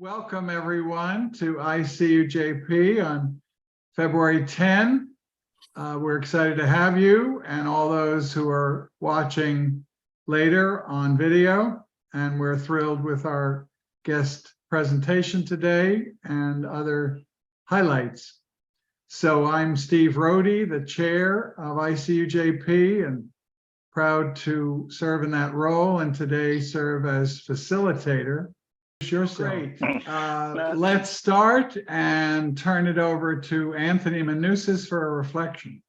Welcome everyone to ICUJP on February 10. We're excited to have you and all those who are watching later on video. And we're thrilled with our guest presentation today and other highlights. So I'm Steve Rohde, the chair of ICUJP, and proud to serve in that role and today serve as facilitator. Great. Let's start and turn it over to Anthony Manousis for a reflection.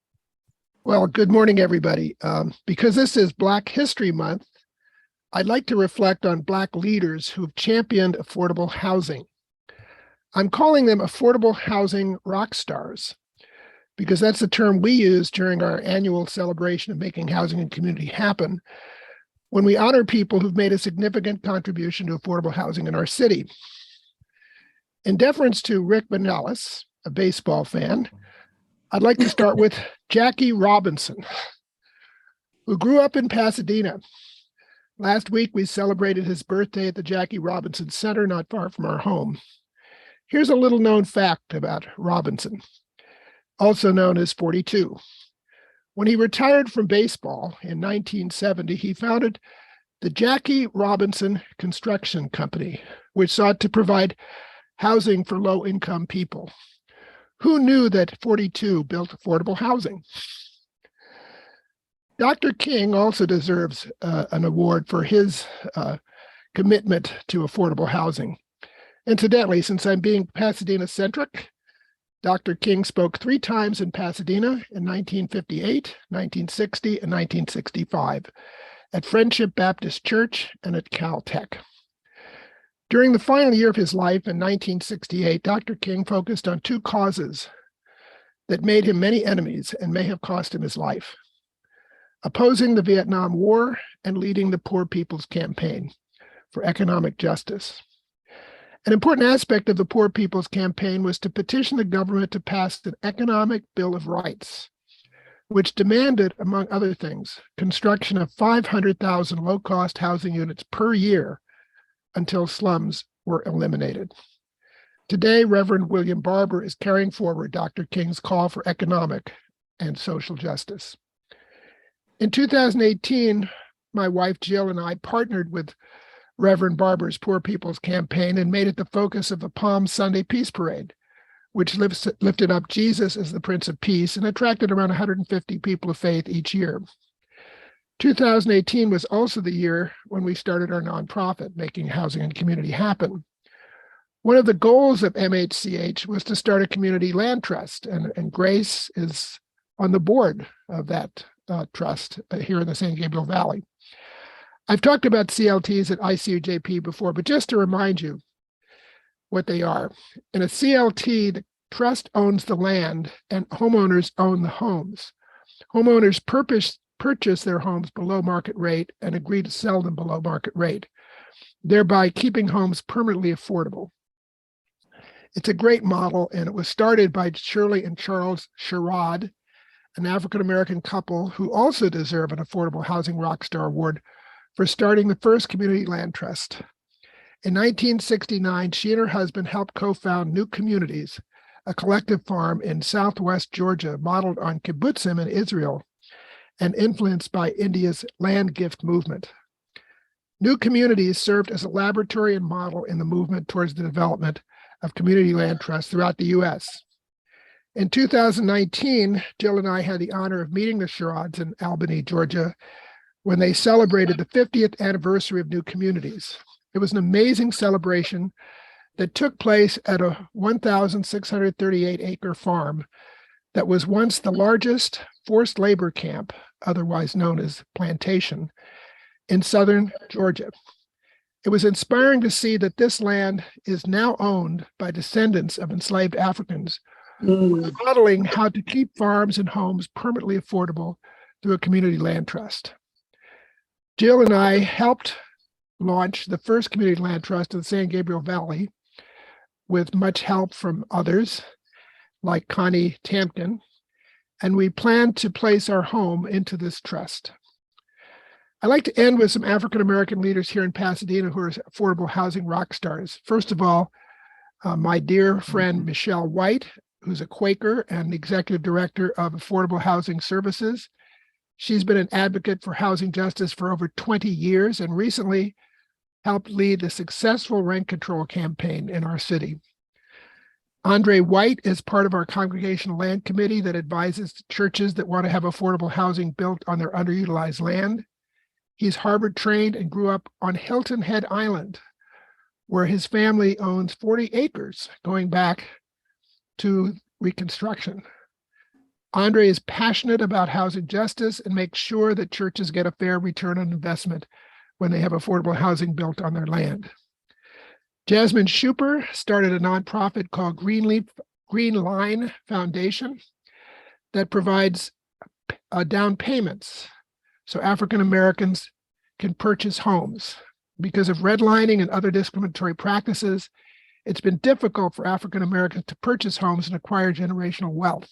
Well, good morning, everybody. Because this is Black History Month, I'd like to reflect on Black leaders who've championed affordable housing. I'm calling them affordable housing rock stars, because that's the term we use during our annual celebration of making housing and community happen, when we honor people who've made a significant contribution to affordable housing in our city. In deference to Rick Vanellis, a baseball fan, I'd like to start with Jackie Robinson, who grew up in Pasadena. Last week, we celebrated his birthday at the Jackie Robinson Center, not far from our home. Here's a little known fact about Robinson, also known as 42. When he retired from baseball in 1970, he founded the Jackie Robinson Construction Company, which sought to provide housing for low-income people. Who knew that 42 built affordable housing? Dr. King also deserves an award for his commitment to affordable housing. Incidentally, since I'm being Pasadena-centric, Dr. King spoke 3 times in Pasadena in 1958, 1960, and 1965 at Friendship Baptist Church and at Caltech. During the final year of his life in 1968, Dr. King focused on 2 causes that made him many enemies and may have cost him his life: opposing the Vietnam War and leading the Poor People's Campaign for economic justice. An important aspect of the Poor People's Campaign was to petition the government to pass an economic Bill of Rights, which demanded, among other things, construction of 500,000 low-cost housing units per year until slums were eliminated. Today, Reverend William Barber is carrying forward Dr. King's call for economic and social justice. In 2018, my wife Jill and I partnered with Reverend Barber's Poor People's Campaign and made it the focus of the Palm Sunday Peace Parade, which lifted up Jesus as the Prince of Peace and attracted around 150 people of faith each year. 2018 was also the year when we started our nonprofit, Making Housing and Community Happen. One of the goals of MHCH was to start a community land trust, and Grace is on the board of that trust here in the San Gabriel Valley. I've talked about CLTs at ICUJP before, but just to remind you what they are. In a CLT, the trust owns the land and homeowners own the homes. Homeowners purchase their homes below market rate and agree to sell them below market rate, thereby keeping homes permanently affordable. It's a great model, and it was started by Shirley and Charles Sherrod, an African-American couple who also deserve an Affordable Housing Rockstar Award for starting the first community land trust. In 1969, she and her husband helped co-found New Communities, a collective farm in Southwest Georgia modeled on kibbutzim in Israel and influenced by India's land gift movement. New Communities served as a laboratory and model in the movement towards the development of community land trusts throughout the U.S. In 2019, Jill and I had the honor of meeting the Sherrods in Albany, Georgia, when they celebrated the 50th anniversary of New Communities. It was an amazing celebration that took place at a 1,638-acre farm that was once the largest forced labor camp, otherwise known as plantation, in southern Georgia. It was inspiring to see that this land is now owned by descendants of enslaved Africans, modeling how to keep farms and homes permanently affordable through a community land trust. Jill and I helped launch the first community land trust in the San Gabriel Valley with much help from others like Connie Tampkin, and we plan to place our home into this trust. I'd like to end with some African-American leaders here in Pasadena who are affordable housing rock stars. First of all, My dear friend, Michelle White, who's a Quaker and executive director of Affordable Housing Services. She's been an advocate for housing justice for over 20 years and recently helped lead the successful rent control campaign in our city. Andre White is part of our Congregational Land Committee that advises churches that want to have affordable housing built on their underutilized land. He's Harvard trained and grew up on Hilton Head Island, where his family owns 40 acres going back to Reconstruction. Andre is passionate about housing justice and makes sure that churches get a fair return on investment when they have affordable housing built on their land. Jasmine Schuper started a nonprofit called Green Line Foundation that provides down payments so African Americans can purchase homes. Because of redlining and other discriminatory practices, it's been difficult for African Americans to purchase homes and acquire generational wealth.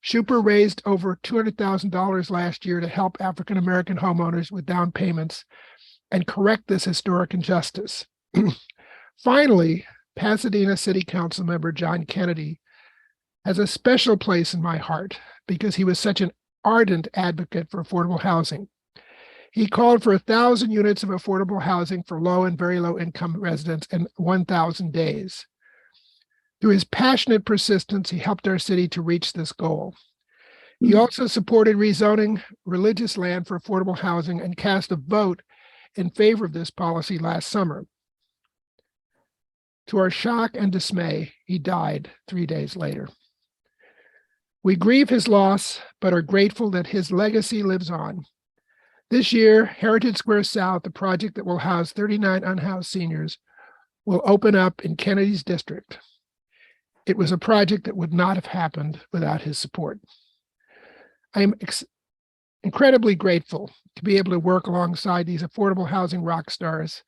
Schuper raised over $200,000 last year to help African American homeowners with down payments and correct this historic injustice. Finally, Pasadena City Council member John Kennedy has a special place in my heart because he was such an ardent advocate for affordable housing. He called for 1,000 units of affordable housing for low and very low income residents in 1,000 days. Through his passionate persistence, he helped our city to reach this goal. He also supported rezoning religious land for affordable housing and cast a vote in favor of this policy last summer. To our shock and dismay, he died 3 days later. We grieve his loss, but are grateful that his legacy lives on. This year, Heritage Square South, the project that will house 39 unhoused seniors, will open up in Kennedy's district. It was a project that would not have happened without his support. I am incredibly grateful to be able to work alongside these affordable housing rock stars,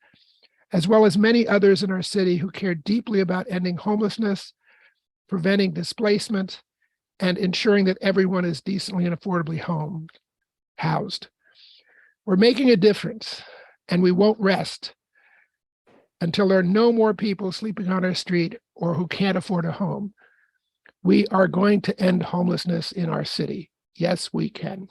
as well as many others in our city who care deeply about ending homelessness, preventing displacement, and ensuring that everyone is decently and affordably housed. We're making a difference, and we won't rest until there are no more people sleeping on our street or who can't afford a home. We are going to end homelessness in our city. Yes, we can.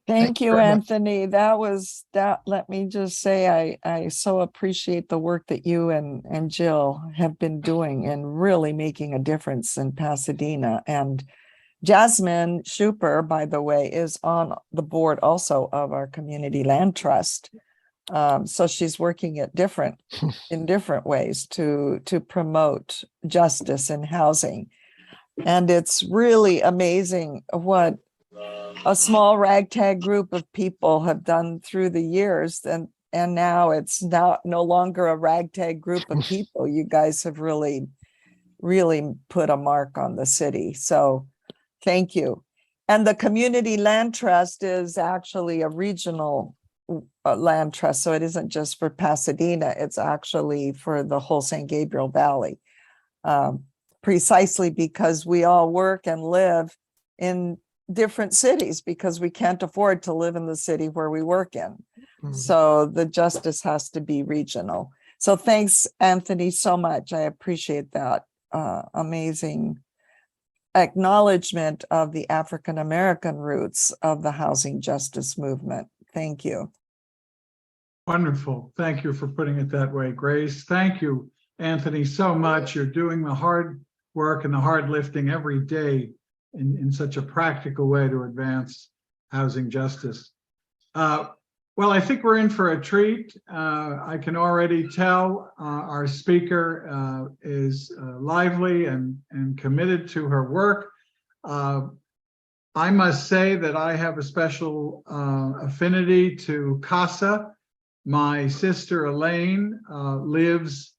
Thank you, very much. Anthony. Let me just say, I so appreciate the work that you and Jill have been doing and really making a difference in Pasadena. And Jasmine Schuper, by the way, is on the board also of our Community Land Trust. So she's working in different ways to promote justice in housing. And it's really amazing what a small ragtag group of people have done through the years. And now it's no longer a ragtag group of people. You guys have really put a mark on the city. So thank you. And the Community Land Trust is actually a regional land trust. So it isn't just for Pasadena, it's actually for the whole San Gabriel Valley. Precisely because we all work and live in different cities because we can't afford to live in the city where we work in. Mm-hmm. So the justice has to be regional. So thanks, Anthony, so much. I appreciate that amazing acknowledgement of the African-American roots of the housing justice movement. Thank you. Wonderful. Thank you for putting it that way, Grace. Thank you, Anthony, so much. You're doing the hard work and the hard lifting every day in such a practical way to advance housing justice. Well, I think we're in for a treat. I can already tell our speaker is lively and committed to her work. I must say that I have a special affinity to CASA. My sister Elaine lives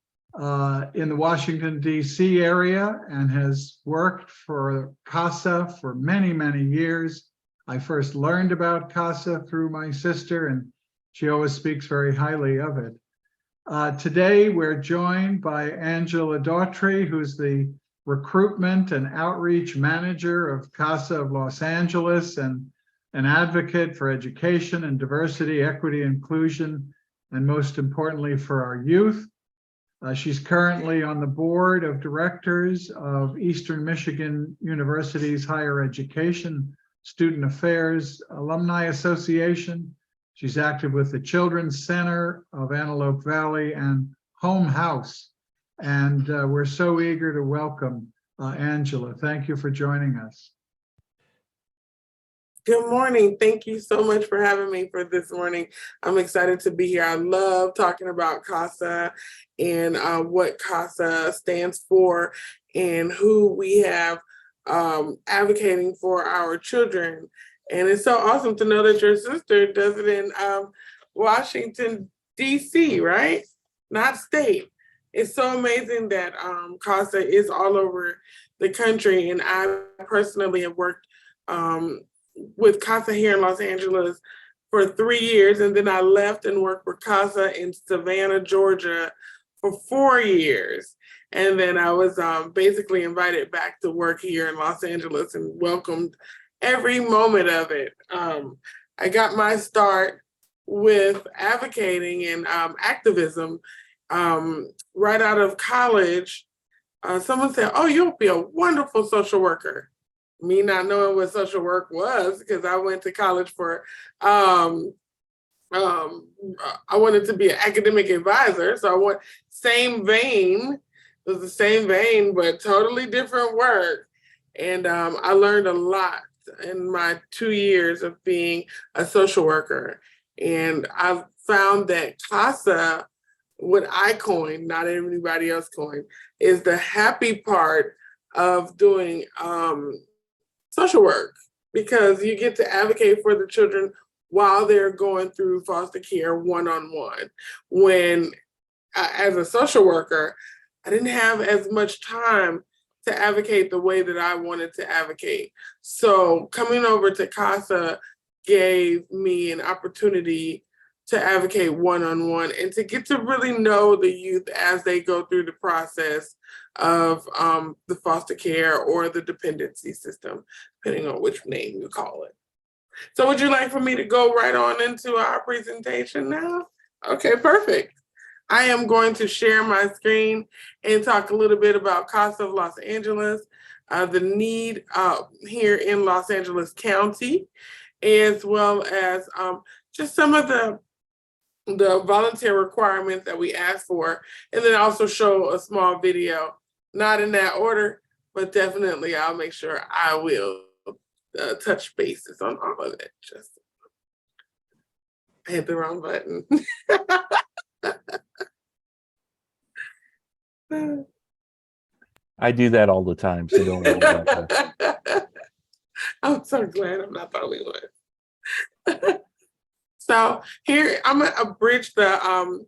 in the Washington, D.C. area and has worked for CASA for many, many years. I first learned about CASA through my sister, and she always speaks very highly of it. Today, we're joined by Angela Daughtry, who's the recruitment and outreach manager of CASA of Los Angeles and an advocate for education and diversity, equity, inclusion, and most importantly, for our youth. She's currently on the board of directors of Eastern Michigan University's Higher Education Student Affairs Alumni Association. She's active with the Children's Center of Antelope Valley and Home House. And we're so eager to welcome Angela. Thank you for joining us. Good morning. Thank you so much for having me for this morning. I'm excited to be here. I love talking about CASA and what CASA stands for and who we have advocating for our children. And it's so awesome to know that your sister does it in Washington, D.C., right? Not state. It's so amazing that CASA is all over the country. And I personally have worked with CASA here in Los Angeles for 3 years. And then I left and worked for CASA in Savannah, Georgia for 4 years. And then I was basically invited back to work here in Los Angeles and welcomed every moment of it. I got my start with advocating and activism right out of college. Someone said, "Oh, you'll be a wonderful social worker." Me not knowing what social work was, because I went to college for, I wanted to be an academic advisor. So I went same vein, it was the same vein, but totally different work. And I learned a lot in my 2 years of being a social worker. And I found that CASA, what I coined, not anybody else coined, is the happy part of doing social work, because you get to advocate for the children while they're going through foster care one-on-one. When as a social worker, I didn't have as much time to advocate the way that I wanted to advocate. So coming over to CASA gave me an opportunity to advocate one-on-one and to get to really know the youth as they go through the process of the foster care or the dependency system, depending on which name you call it. So would you like for me to go right on into our presentation now? Okay, perfect. I am going to share my screen and talk a little bit about CASA of Los Angeles, the need here in Los Angeles County, as well as just some of the volunteer requirements that we ask for, and then also show a small video, not in that order, but definitely I'll make sure I will touch bases on all of it. Just, I hit the wrong button. I do that all the time, so don't worry about that. I'm so glad I'm not the only one. So here, I'm gonna abridge the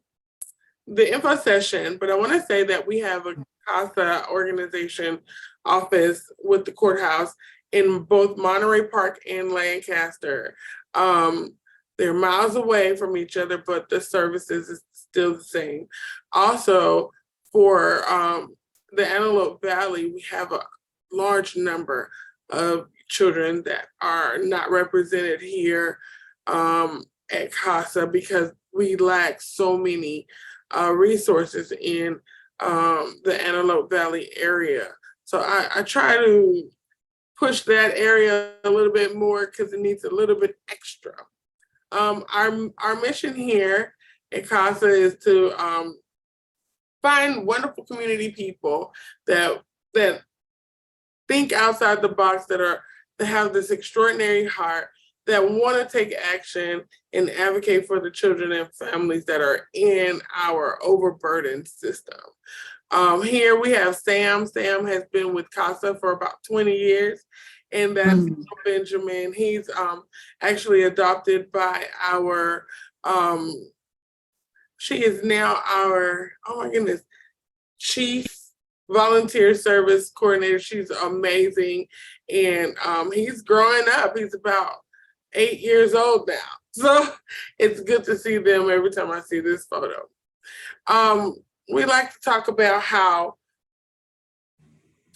info session, but I wanna say that we have a CASA organization office with the courthouse in both Monterey Park and Lancaster. They're miles away from each other, but the services is still the same. Also, for the Antelope Valley, we have a large number of children that are not represented here at CASA because we lack so many resources in the Antelope Valley area. So I try to push that area a little bit more because it needs a little bit extra. Our mission here at CASA is to find wonderful community people that think outside the box, that have this extraordinary heart, that want to take action and advocate for the children and families that are in our overburdened system. Here we have Sam. Sam has been with CASA for about 20 years, and that's Benjamin. He's actually adopted by our, she is now our, oh my goodness, chief volunteer service coordinator. She's amazing, and he's growing up. He's about 8 years old now. So it's good to see them every time I see this photo. We like to talk about how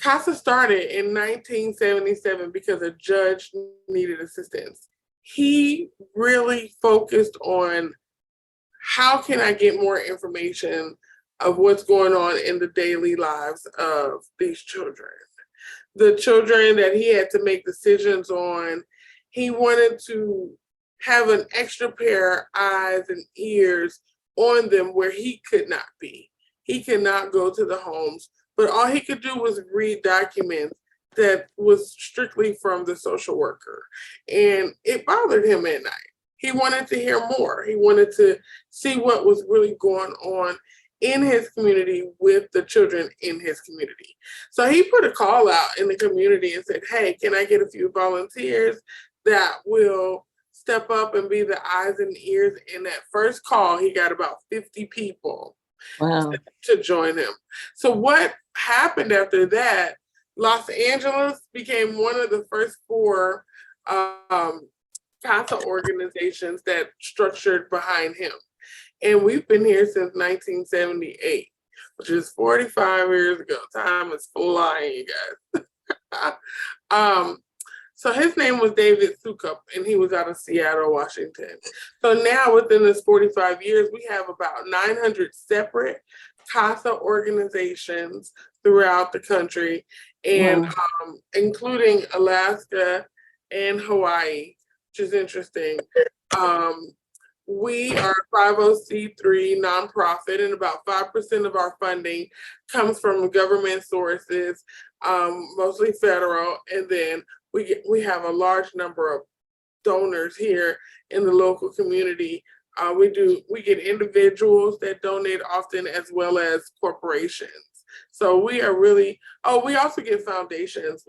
CASA started in 1977 because a judge needed assistance. He really focused on how can I get more information of what's going on in the daily lives of these children. The children that he had to make decisions on, he wanted to have an extra pair of eyes and ears on them where he could not be. He could not go to the homes, but all he could do was read documents that was strictly from the social worker. And it bothered him at night. He wanted to hear more. He wanted to see what was really going on in his community with the children in his community. So he put a call out in the community and said, hey, can I get a few volunteers that will step up and be the eyes and ears? In that first call, he got about 50 people to join him. So what happened after that, Los Angeles became one of the first 4 CASA organizations that structured behind him. And we've been here since 1978, which is 45 years ago. Time is flying, you guys. So his name was David Sukup, and he was out of Seattle, Washington. So now within this 45 years, we have about 900 separate CASA organizations throughout the country, and including Alaska and Hawaii, which is interesting. We are a 50c3 nonprofit, and about 5% of our funding comes from government sources, mostly federal, and then we have a large number of donors here in the local community. We get individuals that donate often, as well as corporations. So we are really, we also get foundations.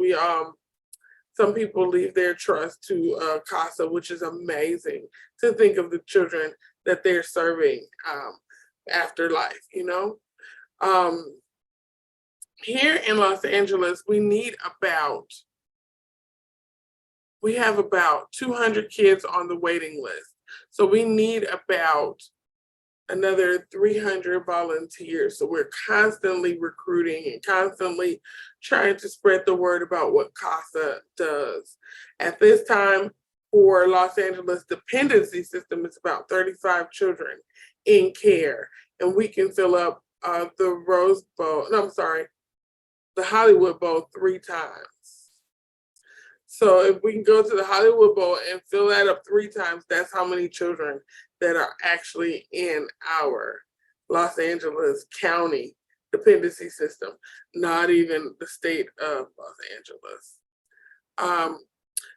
Some people leave their trust to CASA, which is amazing to think of the children that they're serving after life, you know? Here in Los Angeles, we have about 200 kids on the waiting list. So we need about another 300 volunteers. So we're constantly recruiting and constantly trying to spread the word about what CASA does. At this time, for Los Angeles dependency system, it's about 35 children in care. And we can fill up the Hollywood Bowl 3 times. So if we can go to the Hollywood Bowl and fill that up 3 times, that's how many children that are actually in our Los Angeles County dependency system, not even the state of Los Angeles.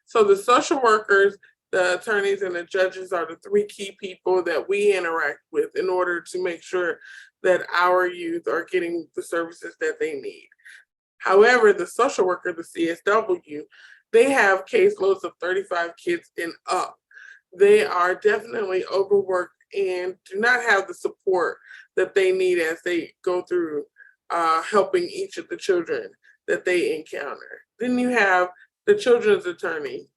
So the social workers, the attorneys, and the judges are the 3 key people that we interact with in order to make sure that our youth are getting the services that they need. However, the social worker, the CSW, they have caseloads of 35 kids and up. They are definitely overworked and do not have the support that they need as they go through helping each of the children that they encounter. Then you have the children's attorney.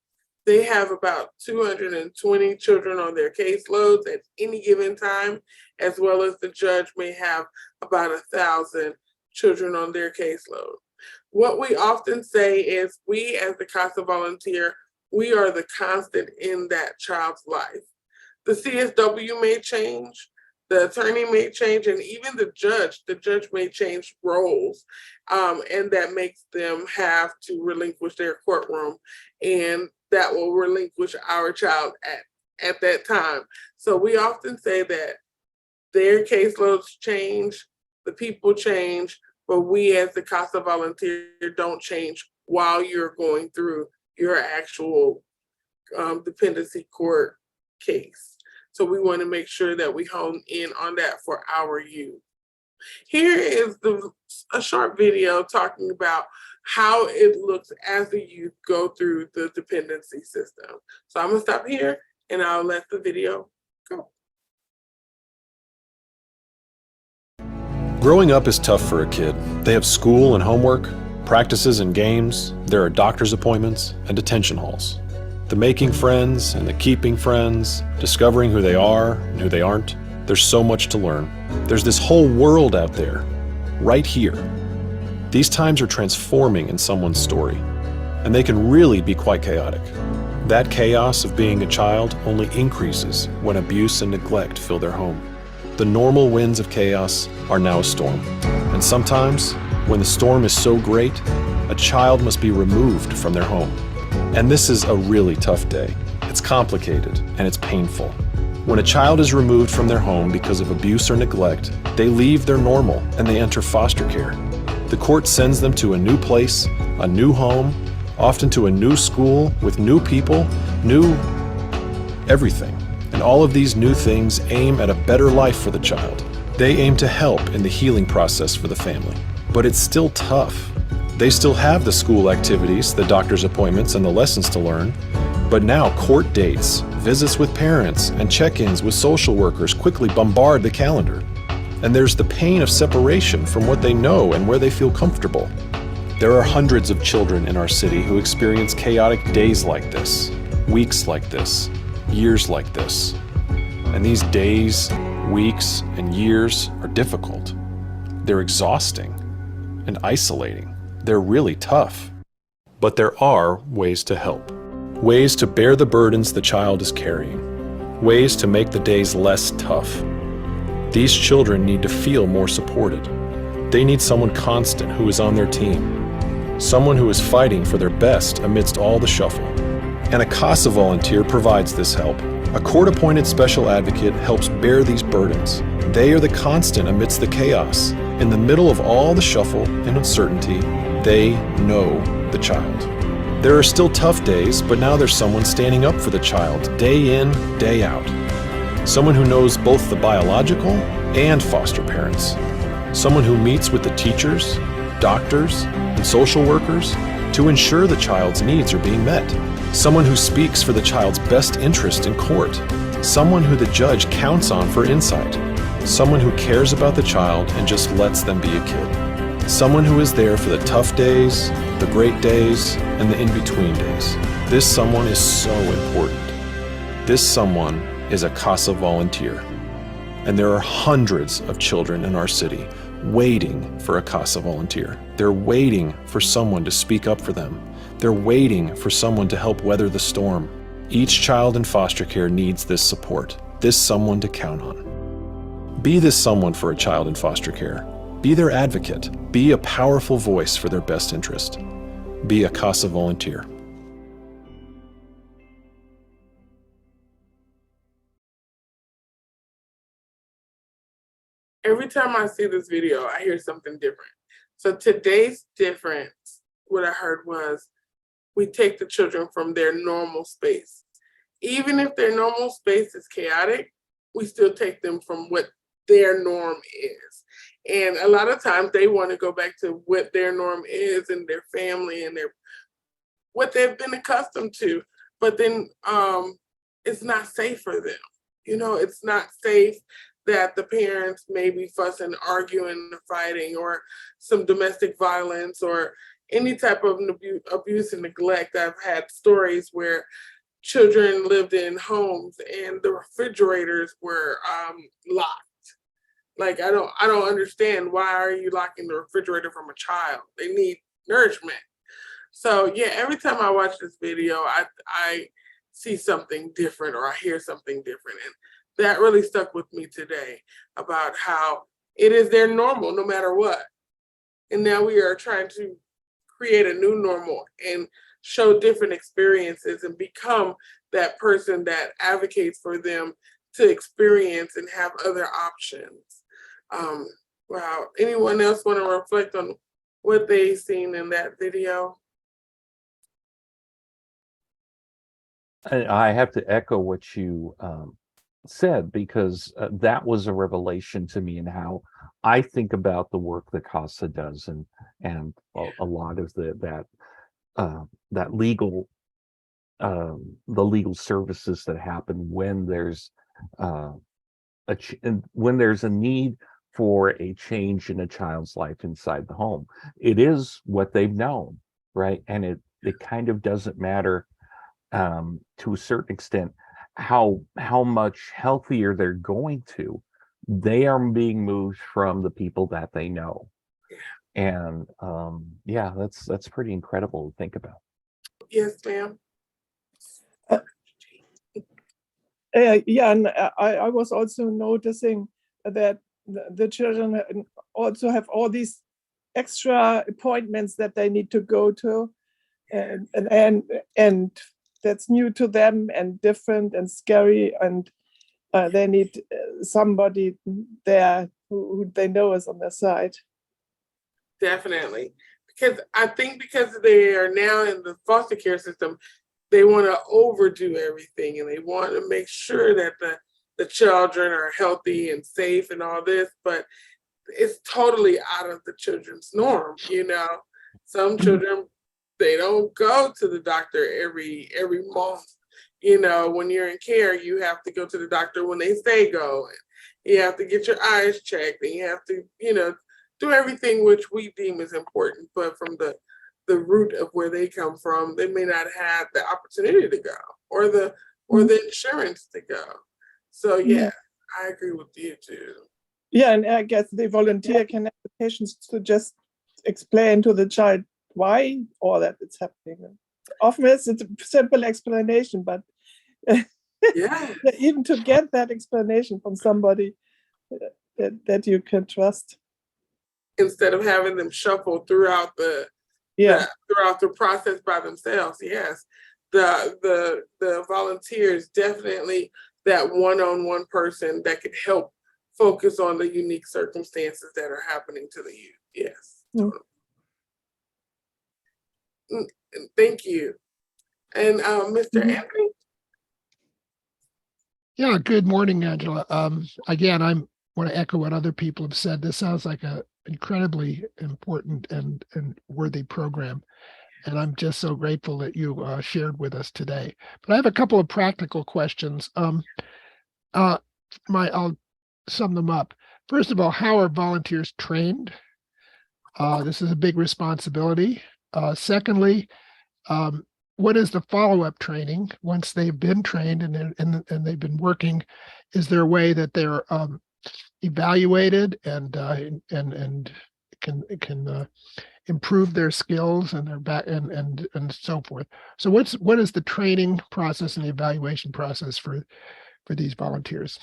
They have about 220 children on their caseloads at any given time, as well as the judge may have about 1,000 children on their caseload. What we often say is we, as the CASA volunteer, we are the constant in that child's life. The CSW may change, the attorney may change, and even the judge may change roles, and that makes them have to relinquish their courtroom, and that will relinquish our child at that time. So we often say that their caseloads change, the people change, but we as the CASA volunteer don't change while you're going through your actual dependency court case. So we want to make sure that we hone in on that for our youth. Here is a short video talking about how it looks as the youth go through the dependency system. So I'm gonna stop here and I'll let the video go. Growing up is tough for a kid. They have school and homework, practices and games, there are doctor's appointments and detention halls. The making friends and the keeping friends, discovering who they are and who they aren't. There's so much to learn. There's this whole world out there, right here. These times are transforming in someone's story, and they can really be quite chaotic. That chaos of being a child only increases when abuse and neglect fill their home. The normal winds of chaos are now a storm. And sometimes, when the storm is so great, a child must be removed from their home. And this is a really tough day. It's complicated and it's painful. When a child is removed from their home because of abuse or neglect, they leave their normal and they enter foster care. The court sends them to a new place, a new home, often to a new school with new people, new everything. And all of these new things aim at a better life for the child. They aim to help in the healing process for the family. But it's still tough. They still have the school activities, the doctor's appointments, and the lessons to learn. But now court dates, visits with parents, and check-ins with social workers quickly bombard the calendar. And there's the pain of separation from what they know and where they feel comfortable. There are hundreds of children in our city who experience chaotic days like this, weeks like this, years like this. And these days, weeks, and years are difficult. They're exhausting and isolating. They're really tough. But there are ways to help. Ways to bear the burdens the child is carrying. Ways to make the days less tough. These children need to feel more supported. They need someone constant who is on their team. Someone who is fighting for their best amidst all the shuffle. And a CASA volunteer provides this help. A court-appointed special advocate helps bear these burdens. They are the constant amidst the chaos. In the middle of all the shuffle and uncertainty, they know the child. There are still tough days, but now there's someone standing up for the child, day in, day out. Someone who knows both the biological and foster parents. Someone who meets with the teachers, doctors, and social workers to ensure the child's needs are being met. Someone who speaks for the child's best interest in court. Someone who the judge counts on for insight. Someone who cares about the child and just lets them be a kid. Someone who is there for the tough days, the great days, and the in-between days. This someone is so important. This someone is a CASA volunteer. And there are hundreds of children in our city waiting for a CASA volunteer. They're waiting for someone to speak up for them. They're waiting for someone to help weather the storm. Each child in foster care needs this support, this someone to count on. Be this someone for a child in foster care. Be their advocate. Be a powerful voice for their best interest. Be a CASA volunteer. Every time I see this video, I hear something different. So today's difference, what I heard was, we take the children from their normal space. Even if their normal space is chaotic, we still take them from what their norm is. And a lot of times they want to go back to what their norm is and their family and what they've been accustomed to. But then it's not safe for them. You know, it's not safe that the parents may be fussing, arguing, fighting, or some domestic violence or any type of abuse and neglect. I've had stories where children lived in homes and the refrigerators were locked. Like, I don't understand, why are you locking the refrigerator from a child? They need nourishment. So yeah, every time I watch this video, I see something different or I hear something different. And that really stuck with me today about how it is their normal no matter what. And now we are trying to create a new normal and show different experiences and become that person that advocates for them to experience and have other options. Wow. Anyone else want to reflect on what they seen in that video? I have to echo what you said, because that was a revelation to me in how I think about the work that CASA does, and a lot of that legal the legal services that happen when there's when there's a need for a change in a child's life inside the home. It is what they've known, right? And it kind of doesn't matter to a certain extent how much healthier they're going to. They are being moved from the people that they know. And yeah, that's pretty incredible to think about. Yes, ma'am. Yeah, and I was also noticing that the children also have all these extra appointments that they need to go to, and that's new to them and different and scary, and they need somebody there who they know is on their side. Definitely. Because I think because they are now in the foster care system, they want to overdo everything, and they want to make sure that the children are healthy and safe and all this, but it's totally out of the children's norm. Some children, they don't go to the doctor every month. When you're in care, you have to go to the doctor when they say go. And you have to get your eyes checked, and you have to, do everything which we deem is important, but from the root of where they come from, they may not have the opportunity to go or the insurance to go. So yeah, I agree with you too. Yeah, and I guess the volunteer can have the patients to just explain to the child why all that is happening. Often it's a simple explanation, but Yeah. even to get that explanation from somebody that you can trust. Instead of having them shuffle throughout the process by themselves. Yes, the volunteers, definitely that one-on-one person that could help focus on the unique circumstances that are happening to the youth. Yes. Thank you. And Mr. Anthony? Yeah, good morning, Angela. Again, I want to echo what other people have said. This sounds like an incredibly important and worthy program. And I'm just so grateful that you shared with us today. But I have a couple of practical questions. I'll sum them up. First of all, how are volunteers trained? This is a big responsibility. Secondly, what is the follow-up training once they've been trained and they've been working? Is there a way that they're evaluated and can improve their skills and their back and so forth? So what is the training process and the evaluation process for these volunteers?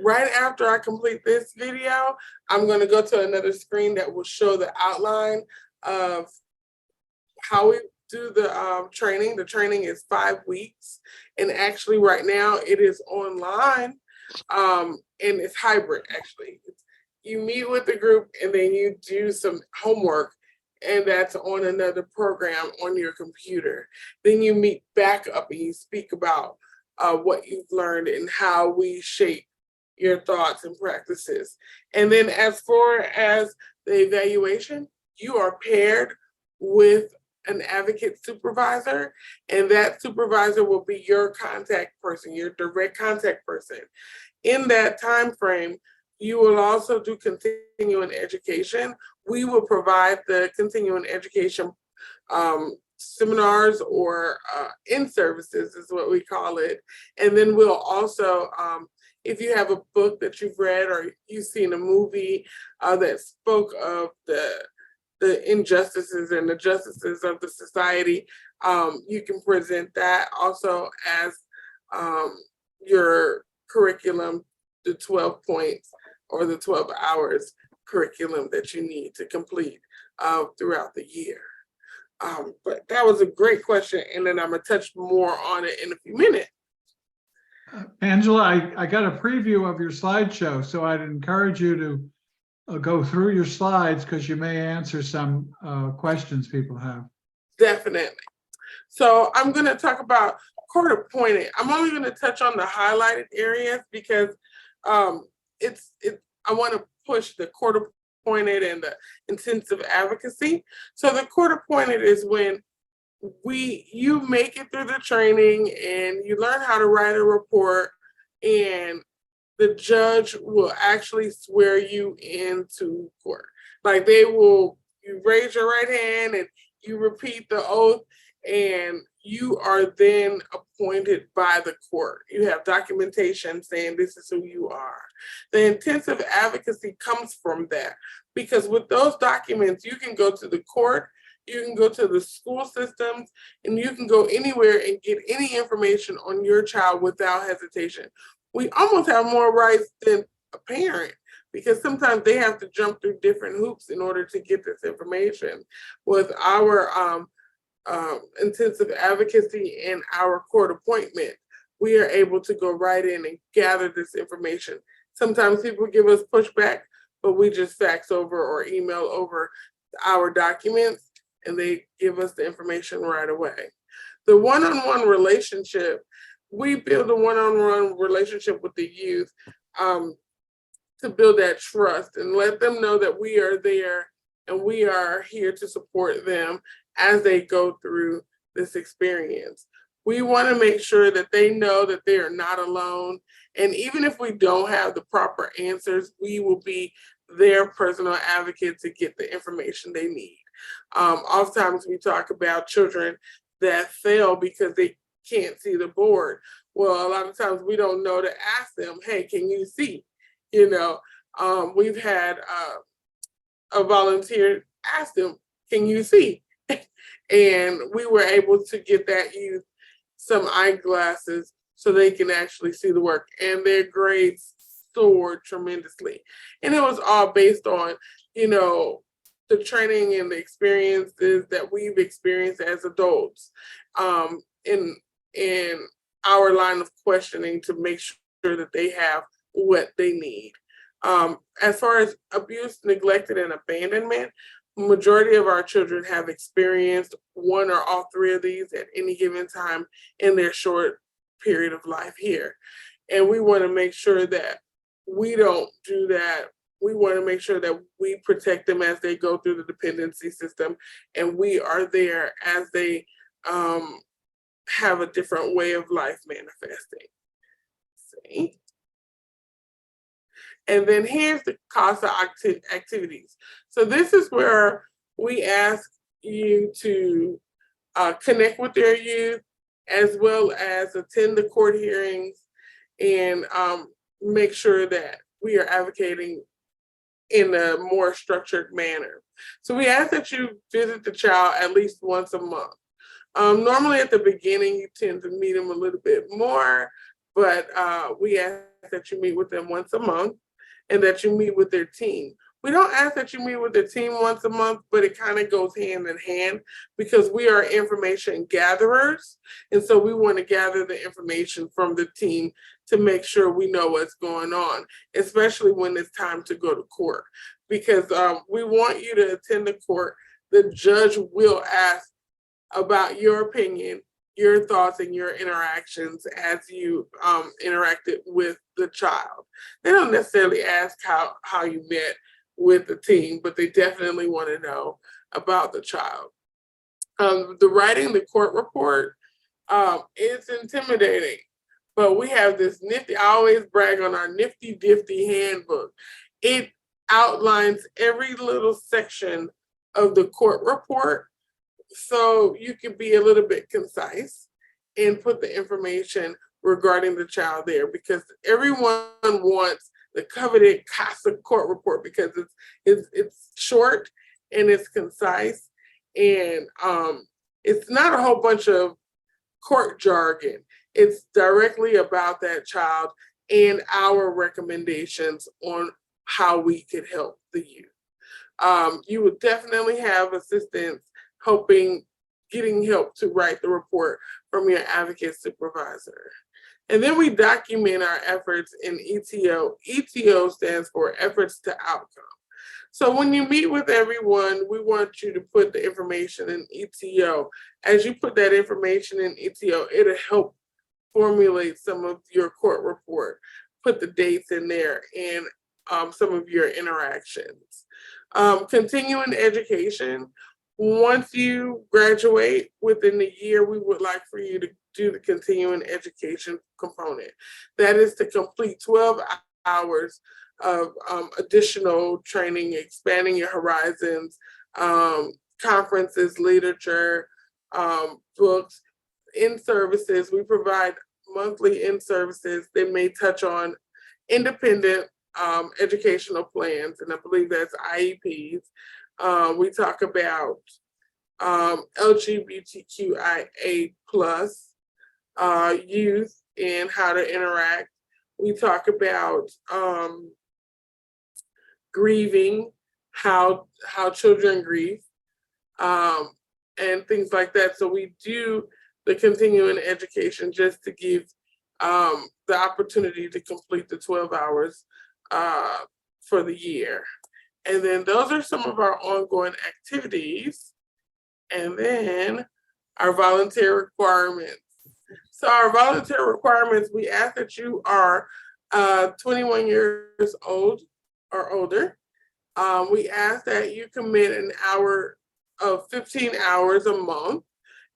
Right after I complete this video, I'm going to go to another screen that will show the outline of how we do the training. The training is 5 weeks, and actually right now it is online, and it's hybrid. Actually, you meet with the group and then you do some homework, and that's on another program on your computer. Then you meet back up and you speak about what you've learned and how we shape your thoughts and practices. And then as far as the evaluation, you are paired with an advocate supervisor, and that supervisor will be your contact person, your direct contact person. In that time frame, you will also do continuing education. We will provide the continuing education seminars or in-services is what we call it. And then we'll also, if you have a book that you've read or you've seen a movie that spoke of the injustices and the justices of the society, you can present that also as your curriculum, the 12 points or the 12 hours curriculum that you need to complete throughout the year. But that was a great question, and then I'm gonna touch more on it in a few minutes. Angela, I got a preview of your slideshow, so I'd encourage you to go through your slides because you may answer some questions people have. Definitely. So I'm going to talk about court appointed. I'm only going to touch on the highlighted areas because I want to push the court appointed and the intensive advocacy. So the court appointed is when you make it through the training and you learn how to write a report, and the judge will actually swear you into court. Like you raise your right hand and you repeat the oath, and you are then appointed by the court. You have documentation saying this is who you are. The intensive advocacy comes from that, because with those documents, you can go to the court, you can go to the school systems, and you can go anywhere and get any information on your child without hesitation. We almost have more rights than a parent, because sometimes they have to jump through different hoops in order to get this information. With our intensive advocacy and our court appointment, we are able to go right in and gather this information. Sometimes people give us pushback, but we just fax over or email over our documents and they give us the information right away. The one-on-one relationship, we build a one-on-one relationship with the youth to build that trust and let them know that we are there and we are here to support them as they go through this experience. We want to make sure that they know that they are not alone. And even if we don't have the proper answers, we will be their personal advocate to get the information they need. Oftentimes we talk about children that fail because they can't see the board. Well, a lot of times we don't know to ask them, hey, can you see? You know, we've had a volunteer ask them, can you see? And we were able to get that youth some eyeglasses so they can actually see the work, and their grades soared tremendously. And it was all based on, you know, the training and the experiences that we've experienced as adults in our line of questioning to make sure that they have what they need. As far as abuse, neglected, and abandonment, majority of our children have experienced one or all three of these at any given time in their short period of life here. And we want to make sure that we don't do that. We want to make sure that we protect them as they go through the dependency system, and we are there as they have a different way of life manifesting. See? And then here's the CASA activities. So this is where we ask you to connect with their youth, as well as attend the court hearings and make sure that we are advocating in a more structured manner. So we ask that you visit the child at least once a month. Normally at the beginning, you tend to meet them a little bit more, but we ask that you meet with them once a month and that you meet with their team. We don't ask that you meet with the team once a month, but it kind of goes hand in hand because we are information gatherers. And so we want to gather the information from the team to make sure we know what's going on, especially when it's time to go to court. Because we want you to attend the court. The judge will ask about your opinion, your thoughts, and your interactions as you interacted with the child. They don't necessarily ask how you met with the team, but they definitely want to know about the child. The writing the court report is intimidating, but we have this nifty, I always brag on our nifty difty handbook. It outlines every little section of the court report so you can be a little bit concise and put the information regarding the child there, because everyone wants the coveted CASA court report because it's short and it's concise, and it's not a whole bunch of court jargon. It's directly about that child and our recommendations on how we could help the youth. You would definitely have assistance getting help to write the report from your advocate supervisor. And then we document our efforts in ETO. ETO stands for efforts to outcome. So when you meet with everyone, we want you to put the information in ETO. As you put that information in ETO, it'll help formulate some of your court report, put the dates in there and some of your interactions. Continuing education. Once you graduate within the year, we would like for you to do the continuing education component. That is to complete 12 hours of additional training, expanding your horizons, conferences, literature, books, in-services. We provide monthly in-services that may touch on independent educational plans, and I believe that's IEPs. We talk about LGBTQIA plus youth and how to interact. We talk about grieving, how children grieve, and things like that. So we do the continuing education just to give the opportunity to complete the 12 hours for the year. And then those are some of our ongoing activities. And then our volunteer requirements. So our volunteer requirements, we ask that you are 21 years old or older. We ask that you commit an hour of 15 hours a month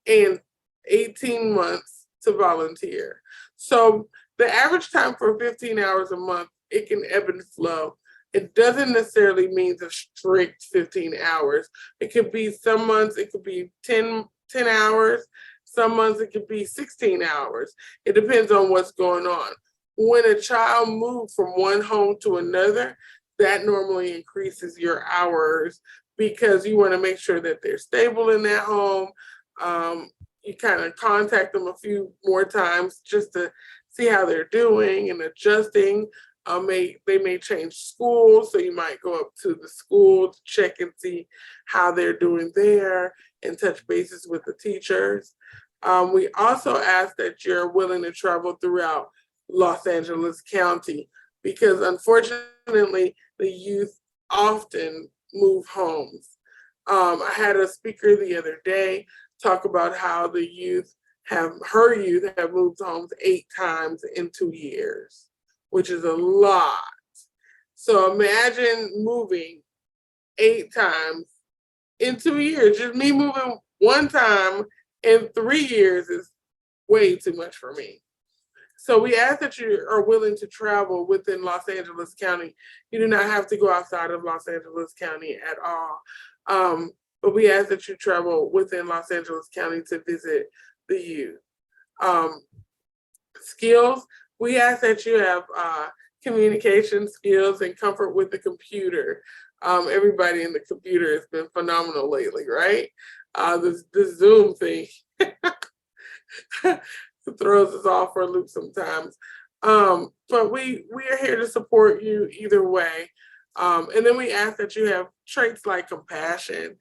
and 18 months to volunteer. So the average time for 15 hours a month, it can ebb and flow. It doesn't necessarily mean a strict 15 hours. It could be some months, it could be 10 hours. Some months it could be 16 hours. It depends on what's going on. When a child moves from one home to another, that normally increases your hours because you want to make sure that they're stable in that home. You kind of contact them a few more times just to see how they're doing and adjusting. They may change schools, so you might go up to the school to check and see how they're doing there and touch bases with the teachers. We also ask that you're willing to travel throughout Los Angeles County because unfortunately, the youth often move homes. I had a speaker the other day talk about how her youth have moved homes 8 times in 2 years, which is a lot. So imagine moving 8 times in 2 years. Just me moving 1 time in 3 years is way too much for me. So we ask that you are willing to travel within Los Angeles County. You do not have to go outside of Los Angeles County at all. But we ask that you travel within Los Angeles County to visit the youth. Skills, we ask that you have communication skills and comfort with the computer. Everybody in the computer has been phenomenal lately, right? This Zoom thing throws us off for a loop sometimes. But we are here to support you either way. And then we ask that you have traits like compassion,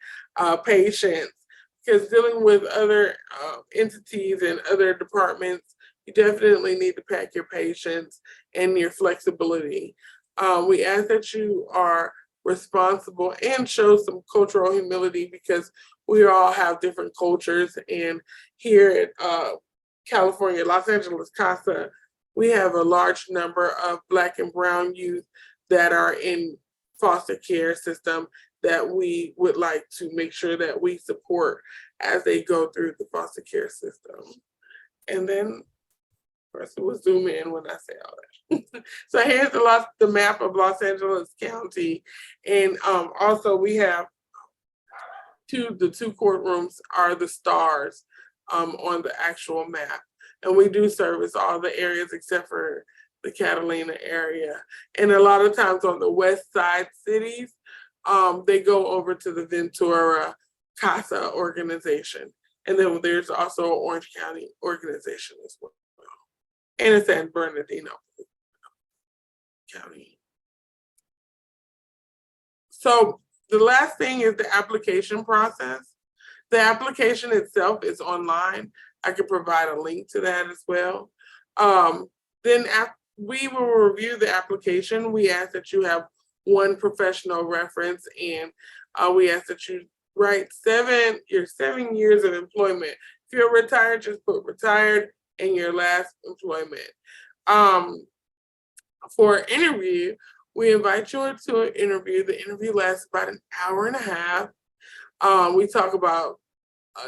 patience, because dealing with other entities and other departments, you definitely need to pack your patience and your flexibility. We ask that you are responsible and show some cultural humility because we all have different cultures. And here at California, Los Angeles CASA, we have a large number of Black and Brown youth that are in foster care system that we would like to make sure that we support as they go through the foster care system. And then, of course, we'll zoom in when I say all that. So here's the map of Los Angeles County. And also we have the 2 courtrooms are the stars on the actual map. And we do service all the areas except for the Catalina area. And a lot of times on the west side cities, they go over to the Ventura CASA organization. And then there's also an Orange County organization as well. And it's San Bernardino County. So the last thing is the application process. The application itself is online. I can provide a link to that as well. Then we will review the application. We ask that you have 1 professional reference, and we ask that you write your 7 years of employment. If you're retired, just put retired and your last employment. For an interview, we invite you to an interview. The interview lasts about an hour and a half. We talk about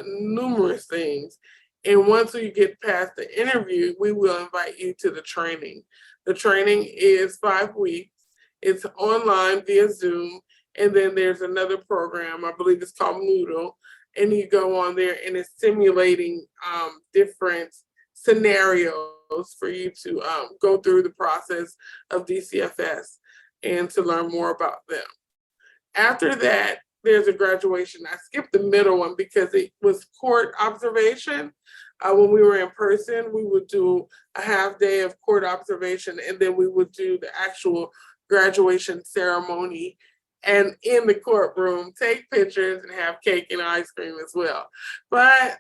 numerous things. And once we get past the interview, we will invite you to the training. The training is 5 weeks. It's online via Zoom. And then there's another program, I believe it's called Moodle. And you go on there and it's simulating different scenarios for you to go through the process of DCFS and to learn more about them. After that, there's a graduation. I skipped the middle one because it was court observation. When we were in person, we would do a half day of court observation, and then we would do the actual graduation ceremony and in the courtroom, take pictures and have cake and ice cream as well. But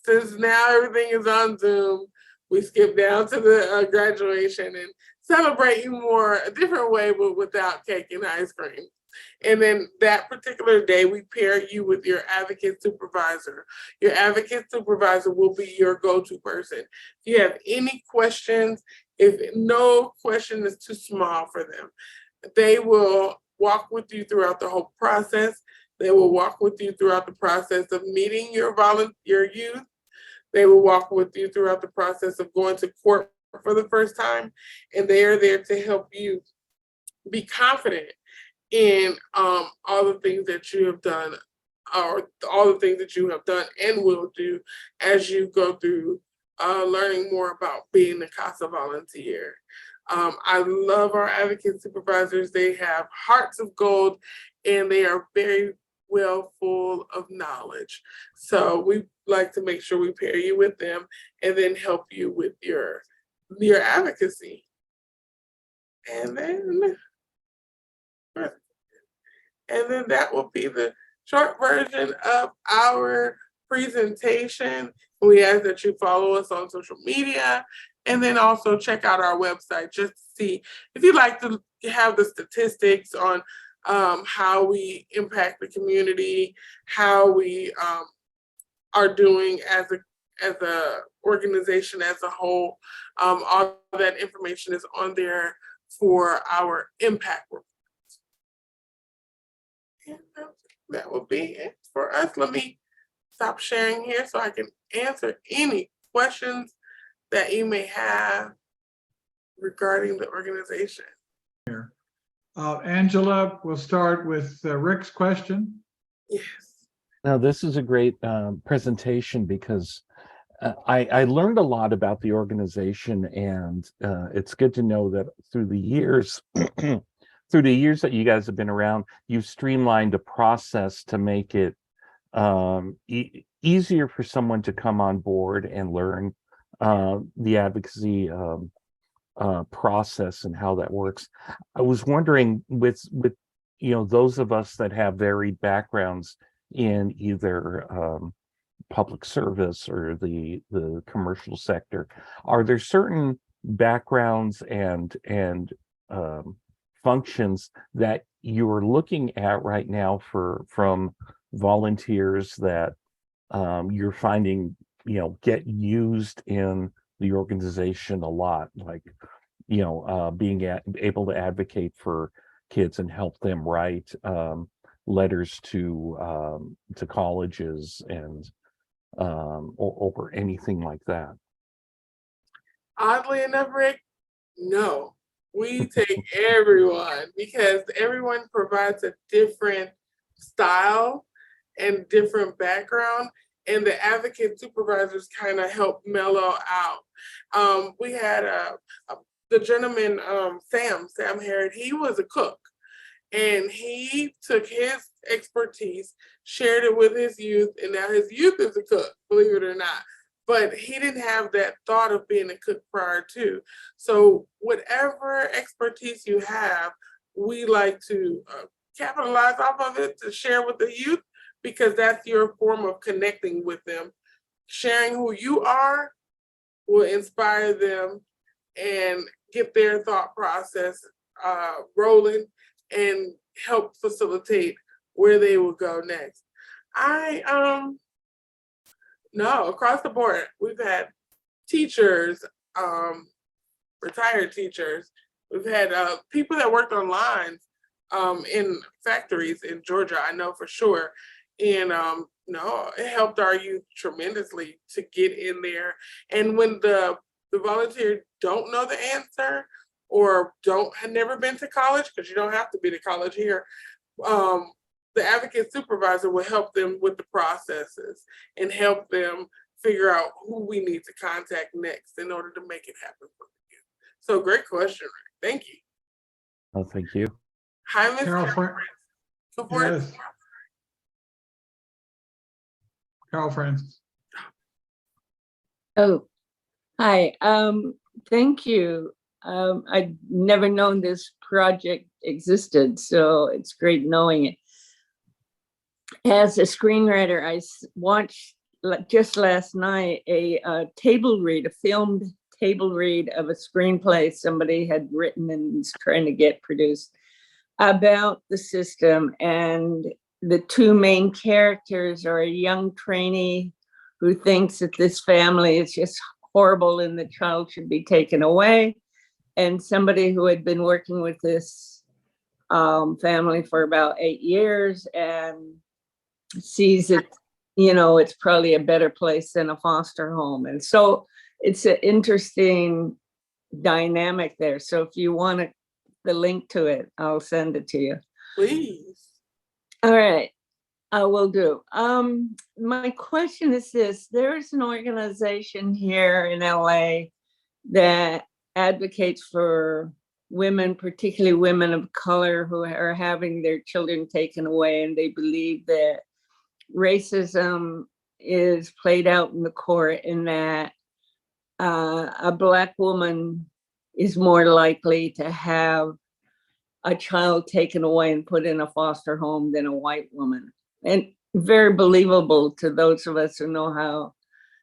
since now everything is on Zoom, we skip down to the graduation and celebrate you more a different way, but without cake and ice cream. And then that particular day, we pair you with your advocate supervisor. Your advocate supervisor will be your go-to person. If you have any questions, if no question is too small for them, they will walk with you throughout the whole process. They will walk with you throughout the process of meeting your youth. They will walk with you throughout the process of going to court for the first time. And they are there to help you be confident in all the things that you have done, or all the things that you have done and will do as you go through learning more about being a CASA volunteer. I love our advocate supervisors. They have hearts of gold and they are very well full of knowledge. So we like to make sure we pair you with them and then help you with your advocacy. And then that will be the short version of our presentation. We ask that you follow us on social media and then also check out our website just to see if you'd like to have the statistics on how we impact the community, how we are doing as a organization as a whole. All that information is on there for our impact report. And that will be it for us. Let me stop sharing here so I can answer any questions that you may have regarding the organization. Angela, we'll start with Rick's question. Yes. Now, this is a great presentation because I learned a lot about the organization, and it's good to know that through the years, through the years that you guys have been around, you've streamlined a process to make it easier for someone to come on board and learn the advocacy process and how that works. I was wondering with those of us that have varied backgrounds in either public service or the commercial sector, are there certain backgrounds and functions that you're looking at right now from volunteers that you're finding get used in the organization a lot, like being able to advocate for kids and help them write letters to colleges and or anything like that? Oddly enough, Rick, no. We take everyone because everyone provides a different style and different background, and the advocate supervisors kind of help mellow out. We had the gentleman, Sam Harrod. He was a cook, and he took his expertise, shared it with his youth, and now his youth is a cook, believe it or not. But he didn't have that thought of being a cook prior to. So whatever expertise you have, we like to capitalize off of it to share with the youth, because that's your form of connecting with them. Sharing who you are will inspire them and get their thought process rolling and help facilitate where they will go next. No, across the board, we've had teachers, retired teachers. We've had people that worked on lines in factories in Georgia, I know for sure. And no, it helped our youth tremendously to get in there. And when the volunteer don't know the answer or have never been to college, because you don't have to be to college here, the advocate supervisor will help them with the processes and help them figure out who we need to contact next in order to make it happen for you. So great question, Rick. Thank you. Oh, thank you. Hi, Ms. Carol, yes. Carol Francis. Oh, hi. Thank you. I'd never known this project existed, so it's great knowing it. As a screenwriter, I watched just last night a table read, a filmed table read of a screenplay somebody had written and was trying to get produced about the system. And the two main characters are a young trainee who thinks that this family is just horrible and the child should be taken away, and somebody who had been working with this family for about 8 years and sees it, you know, it's probably a better place than a foster home. And so it's an interesting dynamic there. So if you want the link to it, I'll send it to you. Please. All right, I will do. My question is this: there's an organization here in LA that advocates for women, particularly women of color, who are having their children taken away, and they believe that racism is played out in the court, and that a Black woman is more likely to have a child taken away and put in a foster home than a white woman. And very believable to those of us who know how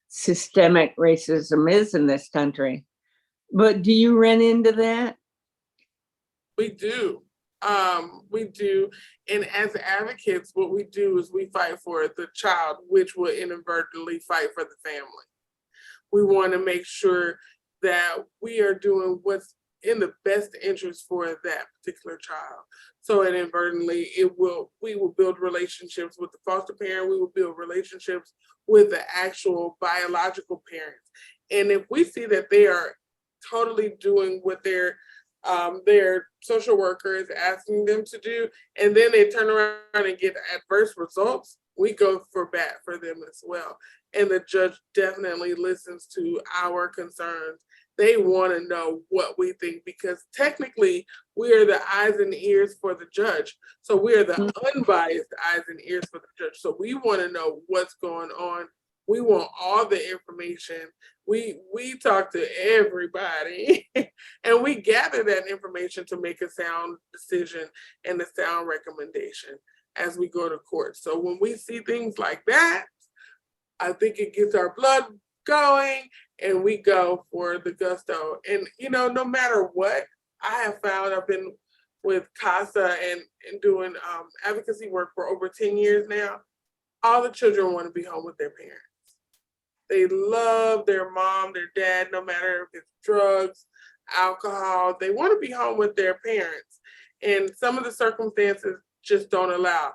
systemic racism is in this country. But do you run into that? We do. We do. And as advocates, what we do is we fight for the child, which will inadvertently fight for the family. We want to make sure that we are doing what's in the best interest for that particular child. So inadvertently, we will build relationships with the foster parent. We will build relationships with the actual biological parents. And if we see that they are totally doing what their social worker is asking them to do, and then they turn around and get adverse results, we go for bat for them as well. And the judge definitely listens to our concerns. They want to know what we think, because technically we are the eyes and ears for the judge. So we are the unbiased eyes and ears for the judge. So we want to know what's going on. We want all the information. We talk to everybody and we gather that information to make a sound decision and a sound recommendation as we go to court. So when we see things like that, I think it gets our blood going and we go for the gusto. And, you know, no matter what, I have found, I've been with CASA and doing advocacy work for over 10 years now. All the children want to be home with their parents. They love their mom, their dad, no matter if it's drugs, alcohol. They want to be home with their parents. And some of the circumstances just don't allow.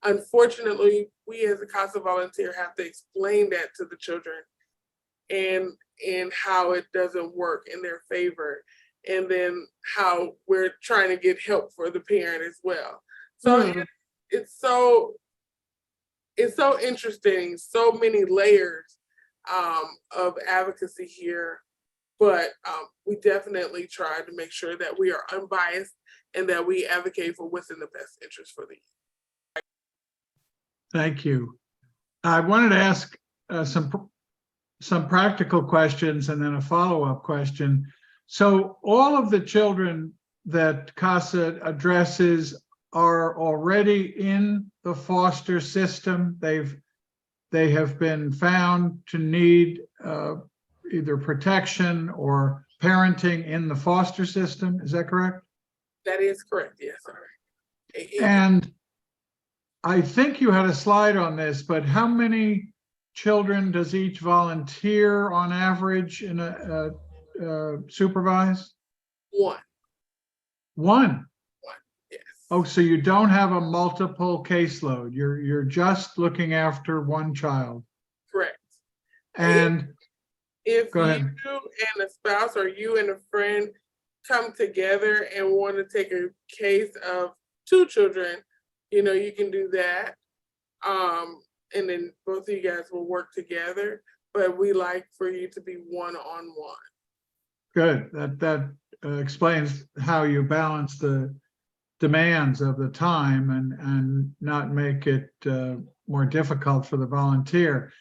Unfortunately, we as a CASA volunteer have to explain that to the children and how it doesn't work in their favor. And then how we're trying to get help for the parent as well. So it's so interesting, so many layers of advocacy here, but we definitely try to make sure that we are unbiased and that we advocate for what's in the best interest for the youth. Thank you. I wanted to ask some practical questions and then a follow-up question. So all of the children that CASA addresses are already in the foster system. They have been found to need either protection or parenting in the foster system. Is that correct? That is correct, yes, sir. And I think you had a slide on this, but how many children does each volunteer on average in a supervise? One. One. Yes. Oh, so you don't have a multiple caseload. You're just looking after one child. Correct. And if go ahead. you and a spouse or you and a friend come together and want to take a case of 2 children, you know, you can do that. And then both of you guys will work together, but we like for you to be one-on-one. Good. That explains how you balance the demands of the time and not make it more difficult for the volunteer.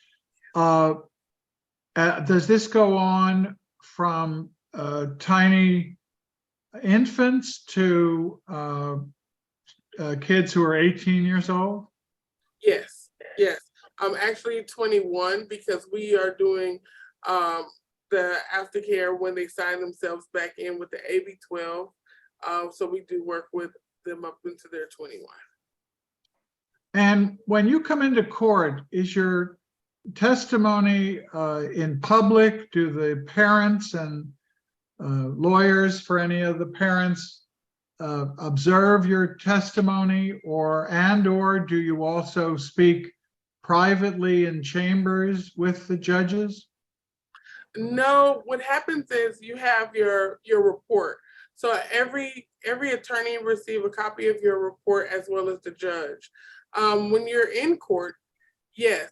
Does this go on from tiny infants to kids who are 18 years old? Yes, yes. I'm actually 21 because we are doing the aftercare when they sign themselves back in with the AB 12. So we do work with them up into their 21. And when you come into court, is your testimony in public? Do the parents and lawyers for any of the parents observe your testimony, or do you also speak privately in chambers with the judges? No, what happens is you have your report. So every attorney receive a copy of your report as well as the judge. When you're in court, yes.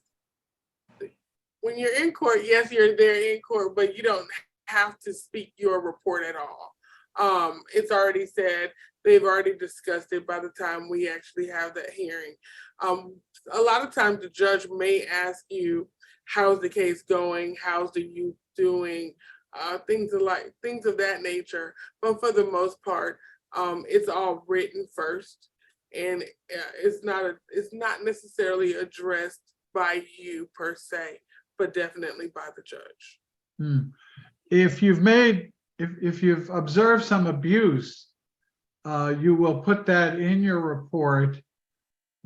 When you're in court, yes, you're there in court, but you don't have to speak your report at all. It's already said, they've already discussed it by the time we actually have that hearing. A lot of times the judge may ask you, how's the case going? How's the youth doing? Things of that nature. But for the most part, it's all written first, and it's not necessarily addressed by you per se, but definitely by the judge. If you've observed some abuse, you will put that in your report.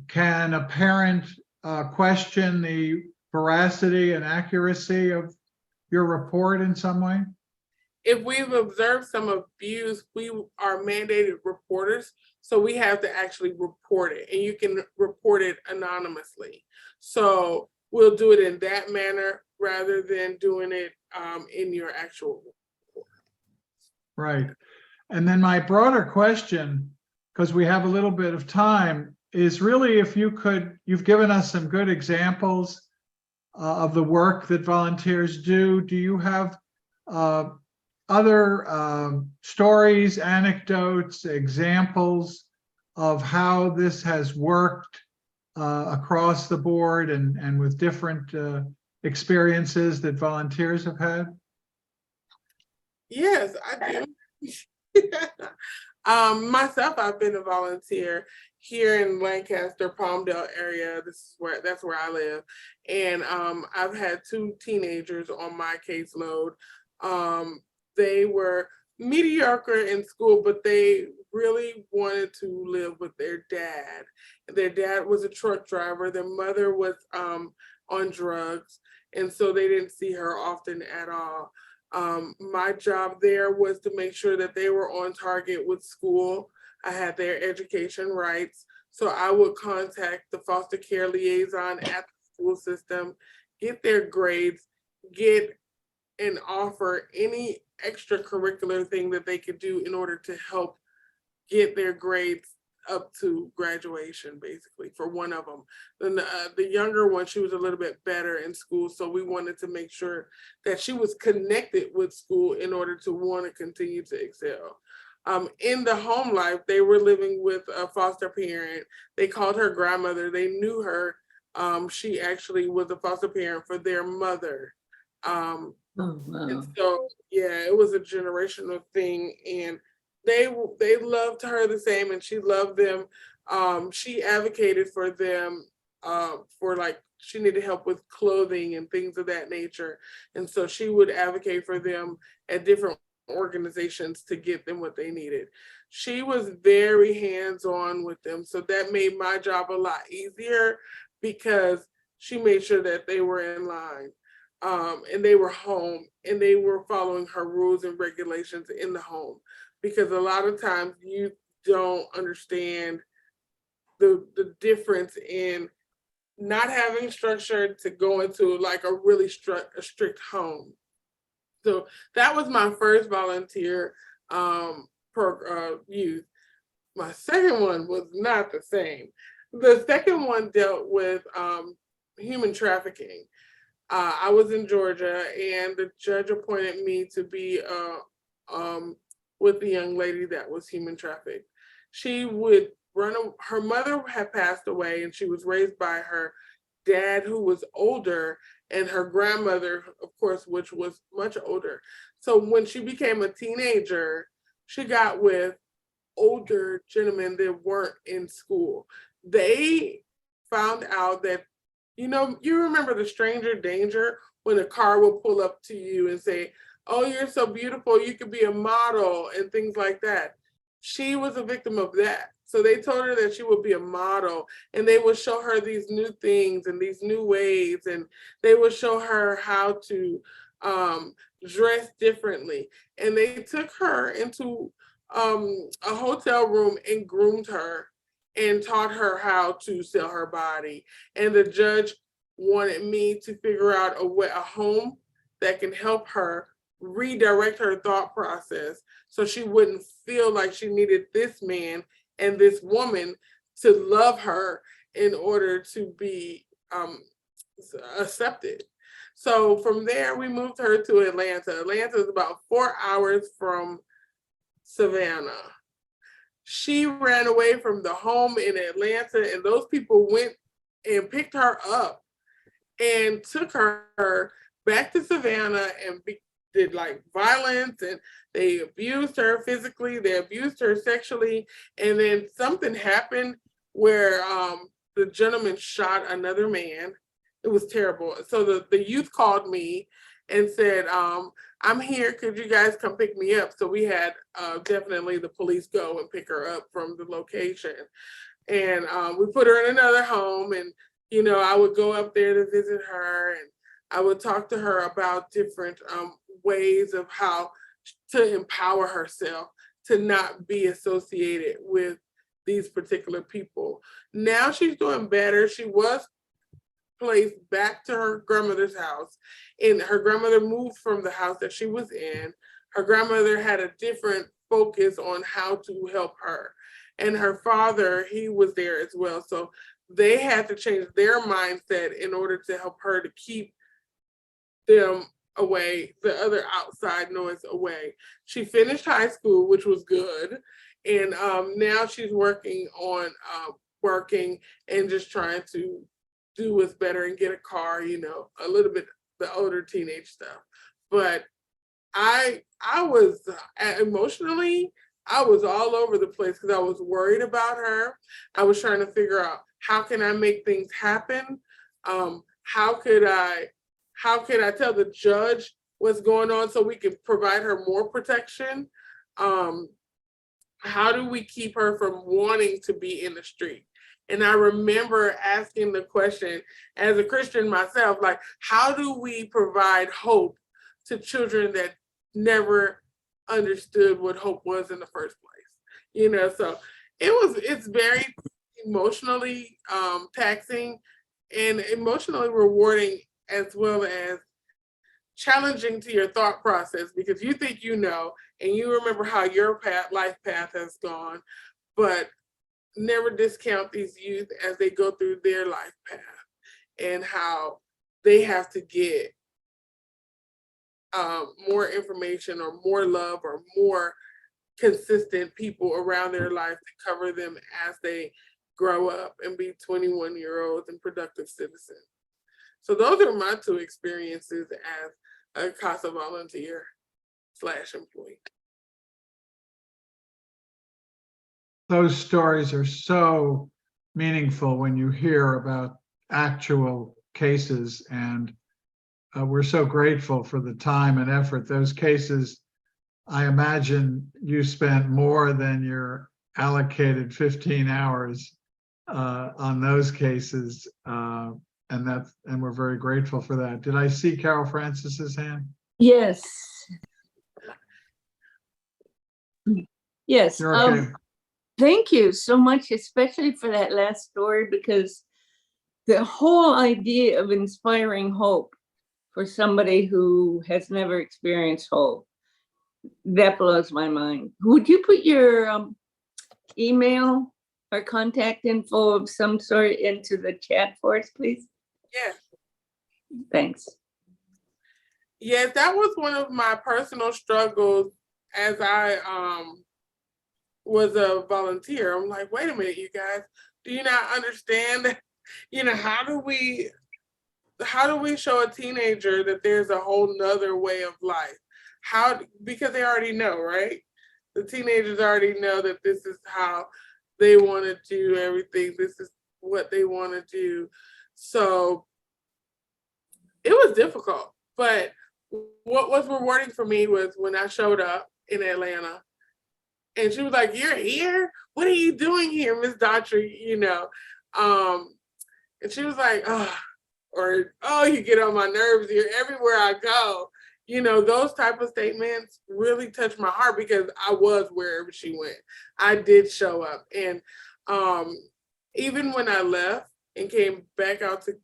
Can a parent question the veracity and accuracy of your report in some way? If we've observed some abuse, we are mandated reporters, so we have to actually report it, and you can report it anonymously. So we'll do it in that manner rather than doing it in your actual report. Right. And then my broader question, because we have a little bit of time, is really if you could, you've given us some good examples of the work that volunteers do. Do you have other stories, anecdotes, examples of how this has worked across the board and with different experiences that volunteers have had? Yes, I do. Myself, I've been a volunteer here in Lancaster, Palmdale area. That's where I live. And I've had 2 teenagers on my caseload. They were mediocre in school, but they really wanted to live with their dad. Their dad was a truck driver. Their mother was on drugs, and so they didn't see her often at all. My job there was to make sure that they were on target with school. I had their education rights. So I would contact the foster care liaison at the school system, get their grades, get and offer any extracurricular thing that they could do in order to help get their grades up to graduation, basically, for one of them. Then the younger one, she was a little bit better in school, so we wanted to make sure that she was connected with school in order to want to continue to excel. In the home life, they were living with a foster parent. They called her grandmother. They knew her. She actually was a foster parent for their mother. Oh, wow. And so, yeah, it was a generational thing, and they loved her the same, and she loved them. She advocated for them for, like, she needed help with clothing and things of that nature, and so she would advocate for them at different organizations to get them what they needed. She was very hands-on with them, so that made my job a lot easier because she made sure that they were in line. And they were home, and they were following her rules and regulations in the home, because a lot of times you don't understand the difference in not having structure to go into like a really strict home. So that was my first volunteer youth. My second one was not the same. The second one dealt with human trafficking. I was in Georgia, and the judge appointed me to be with the young lady that was human trafficked. She would her mother had passed away, and she was raised by her dad who was older and her grandmother, of course, which was much older. So when she became a teenager, she got with older gentlemen that weren't in school. They found out that, you remember the stranger danger when a car will pull up to you and say, "Oh, you're so beautiful, you could be a model," and things like that. She was a victim of that. So they told her that she would be a model, and they would show her these new things and these new ways, and they would show her how to dress differently. And they took her into a hotel room and groomed her and taught her how to sell her body. And the judge wanted me to figure out a home that can help her redirect her thought process so she wouldn't feel like she needed this man and this woman to love her in order to be accepted. So from there, we moved her to Atlanta. Atlanta is about 4 hours from Savannah. She ran away from the home in Atlanta, and those people went and picked her up and took her back to Savannah and did like violence, and they abused her physically, they abused her sexually, and then something happened where the gentleman shot another man. It was terrible. So the youth called me and said, "I'm here, could you guys come pick me up?" So we had definitely the police go and pick her up from the location. And we put her in another home, and I would go up there to visit her, and I would talk to her about different ways of how to empower herself, to not be associated with these particular people. Now she's doing better. She was placed back to her grandmother's house, and her grandmother moved from the house that she was in. Her grandmother had a different focus on how to help her. And her father, he was there as well. So they had to change their mindset in order to help her to keep them away, the other outside noise away. She finished high school, which was good. And now she's working on working and just trying to do what's better and get a car, a little bit the older teenage stuff. But I was emotionally, I was all over the place because I was worried about her. I was trying to figure out, how can I make things happen? How could I tell the judge what's going on so we can provide her more protection? How do we keep her from wanting to be in the street? And I remember asking the question as a Christian myself, like, how do we provide hope to children that never understood what hope was in the first place? So it's very emotionally taxing and emotionally rewarding, as well as challenging to your thought process, because you think and you remember how your life path has gone, but never discount these youth as they go through their life path and how they have to get more information or more love or more consistent people around their life to cover them as they grow up and be 21-year-olds and productive citizens. So those are my two experiences as a CASA volunteer / employee. Those stories are so meaningful when you hear about actual cases, and we're so grateful for the time and effort. Those cases, I imagine you spent more than your allocated 15 hours on those cases, and we're very grateful for that. Did I see Carol Francis's hand? Yes. Yes. You're okay. Thank you so much, especially for that last story, because the whole idea of inspiring hope for somebody who has never experienced hope, that blows my mind. Would you put your email or contact info of some sort into the chat for us, please? Yes. Thanks. Yes, that was one of my personal struggles as I was a volunteer. I'm like, wait a minute, you guys, do you not understand that You know, how do we show a teenager that there's a whole nother way of life? Because they already know, right? The teenagers already know that this is how they want to do everything. This is what they want to do. So it was difficult, but what was rewarding for me was when I showed up in Atlanta and she was like, "You're here? What are you doing here, Miss Daughtry?" You know, and she was like, "Oh," or "Oh, you get on my nerves. You're everywhere I go." You know, those type of statements really touched my heart because I was wherever she went. I did show up. And even when I left and came back out to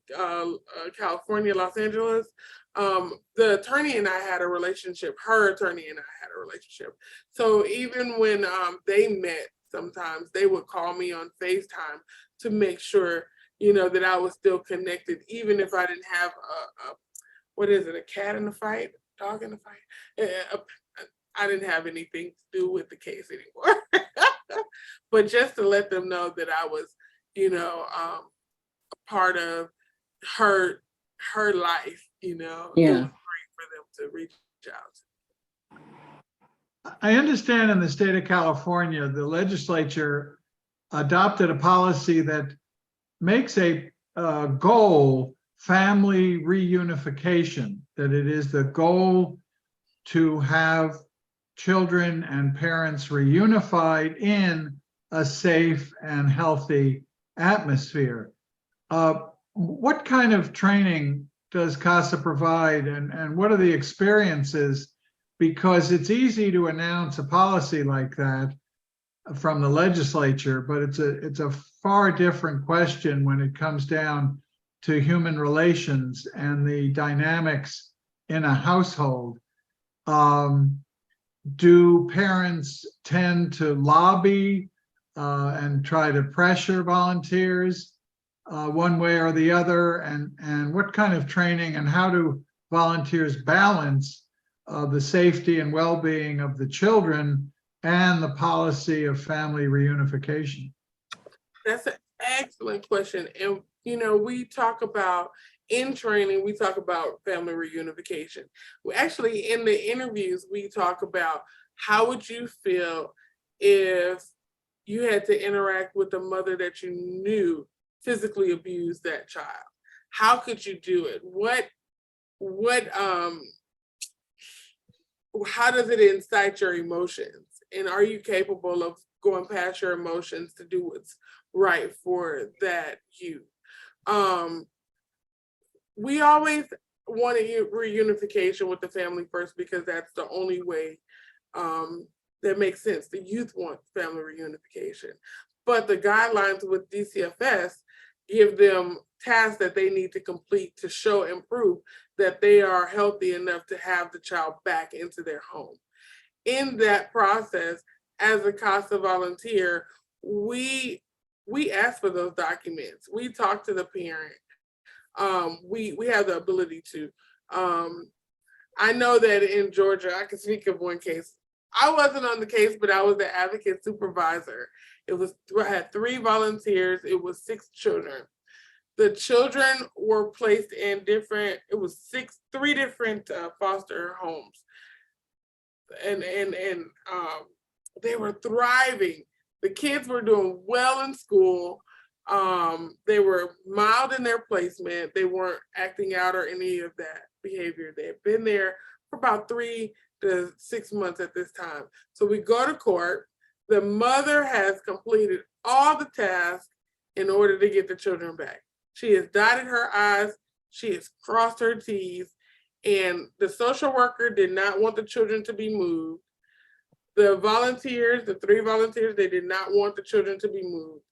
California, Los Angeles, the attorney and I had a relationship. Her attorney and I had a relationship. So even when they met, sometimes they would call me on FaceTime to make sure, you know, that I was still connected, even if I didn't have a cat in the fight, dog in the fight. I didn't have anything to do with the case anymore. But just to let them know that I was, you know, a part of her life, you know. Yeah. It was great for them to reach out. I understand in the state of California, the legislature adopted a policy that makes a goal family reunification, that it is the goal to have children and parents reunified in a safe and healthy atmosphere. What kind of training does CASA provide, and what are the experiences? Because it's easy to announce a policy like that from the legislature, but it's a far different question when it comes down to human relations and the dynamics in a household. Do parents tend to lobby and try to pressure volunteers one way or the other? And what kind of training and how do volunteers balance the safety and well-being of the children and the policy of family reunification? That's an excellent question. And, you know, we talk about in training, we talk about family reunification. We actually, in the interviews, we talk about how would you feel if you had to interact with a mother that you knew physically abused that child? How could you do it? How does it incite your emotions? And are you capable of going past your emotions to do what's right for that youth? We always want a reunification with the family first because that's the only way that makes sense. The youth want family reunification. But the guidelines with DCFS give them tasks that they need to complete to show and prove that they are healthy enough to have the child back into their home. In that process, as a CASA volunteer, we ask for those documents. We talk to the parent. We have the ability to. I know that in Georgia, I can speak of one case. I wasn't on the case, but I was the advocate supervisor. I had 3 volunteers. It was 6 children. The children were placed in 3 different foster homes. And they were thriving. The kids were doing well in school. They were mild in their placement. They weren't acting out or any of that behavior. They had been there for about 3 to 6 months at this time. So we go to court. The mother has completed all the tasks in order to get the children back. She has dotted her I's. She has crossed her T's. And the social worker did not want the children to be moved. The volunteers, the 3 volunteers, they did not want the children to be moved.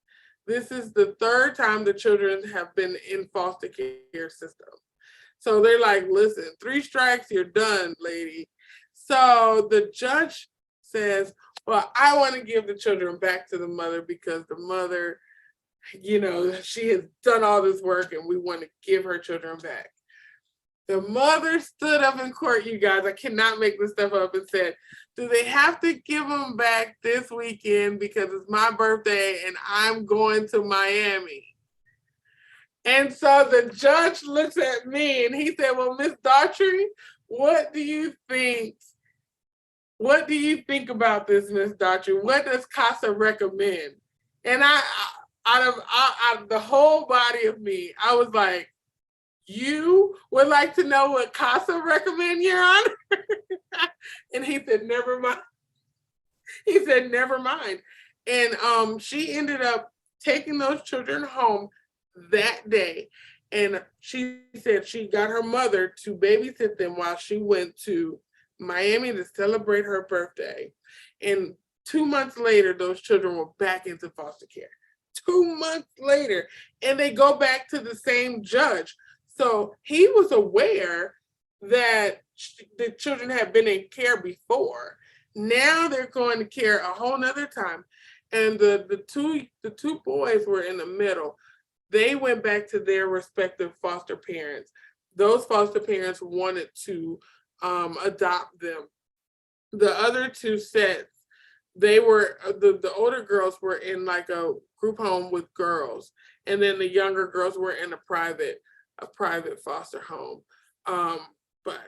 This is the 3rd time the children have been in foster care system. So they're like, listen, 3 strikes, you're done, lady. So the judge says, well, I want to give the children back to the mother because the mother, you know, she has done all this work and we want to give her children back. The mother stood up in court, you guys, I cannot make this stuff up, and said, do they have to give them back this weekend because it's my birthday and I'm going to Miami? And so the judge looks at me and he said, well, Miss Daughtry, what do you think? What do you think about this, Miss Daughtry? What does CASA recommend? And out of the whole body of me, I was like, you would like to know what CASA recommend, Your Honor? And he said, never mind. He said, never mind. And she ended up taking those children home that day. And she said she got her mother to babysit them while she went to Miami to celebrate her birthday. And 2 months later, those children were back into foster care. 2 months later, and they go back to the same judge. So he was aware that the children had been in care before. Now they're going to care a whole nother time. And the two boys were in the middle. They went back to their respective foster parents. Those foster parents wanted to adopt them. The other two sets, they were, the older girls were in like a group home with girls. And then the younger girls were in a private foster home. But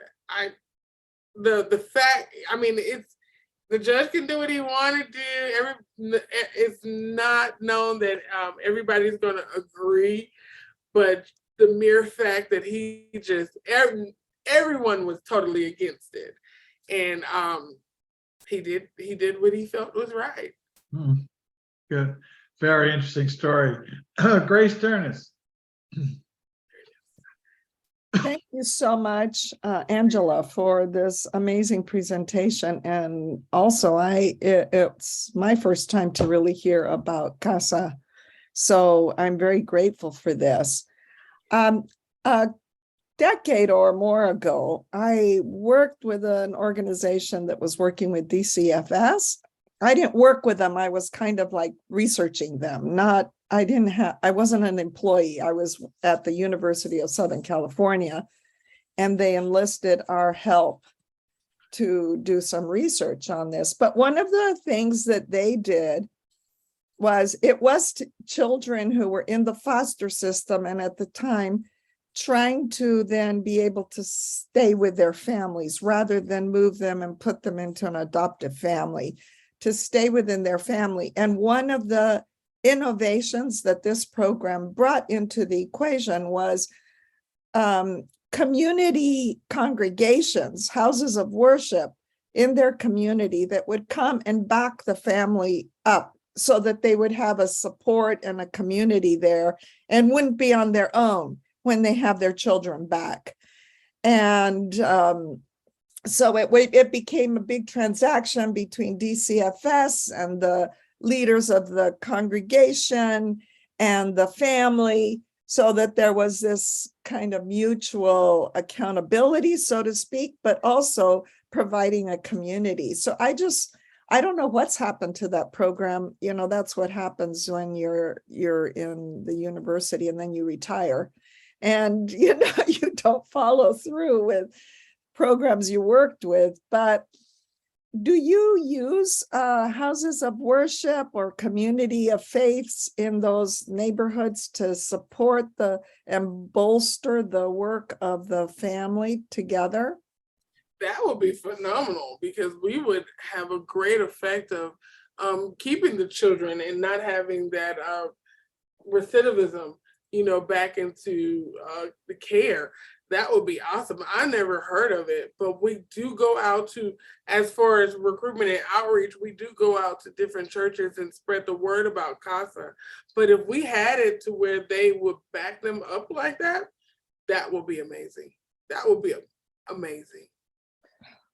the fact, I mean, the judge can do what he want to do. It's not known that everybody's going to agree, but the mere fact that he just, everyone was totally against it. And he did what he felt was right. Good. Very interesting story. Grace Turnus. Thank you so much, Angela, for this amazing presentation. And also, it's my first time to really hear about CASA. So I'm very grateful for this. A decade or more ago, I worked with an organization that was working with DCFS. I didn't work with them. I was kind of like researching them. I wasn't an employee. I was at the University of Southern California, and they enlisted our help to do some research on this. But one of the things that they did was, it was children who were in the foster system, and at the time trying to then be able to stay with their families rather than move them and put them into an adoptive family, to stay within their family. And one of the innovations that this program brought into the equation was community congregations, houses of worship in their community that would come and back the family up so that they would have a support and a community there and wouldn't be on their own when they have their children back. And so it became a big transaction between DCFS and the leaders of the congregation and the family, so that there was this kind of mutual accountability, so to speak, but also providing a community. So I don't know what's happened to that program. You know, that's what happens when you're in the university and then you retire, and you know, you don't follow through with programs you worked with. But do you use houses of worship or community of faiths in those neighborhoods to support and bolster the work of the family together? That would be phenomenal, because we would have a great effect of keeping the children and not having that recidivism, you know, back into the care. That would be awesome. I never heard of it, but we do go out to, as far as recruitment and outreach, we do go out to different churches and spread the word about CASA. But if we had it to where they would back them up like that, that would be amazing. That would be amazing.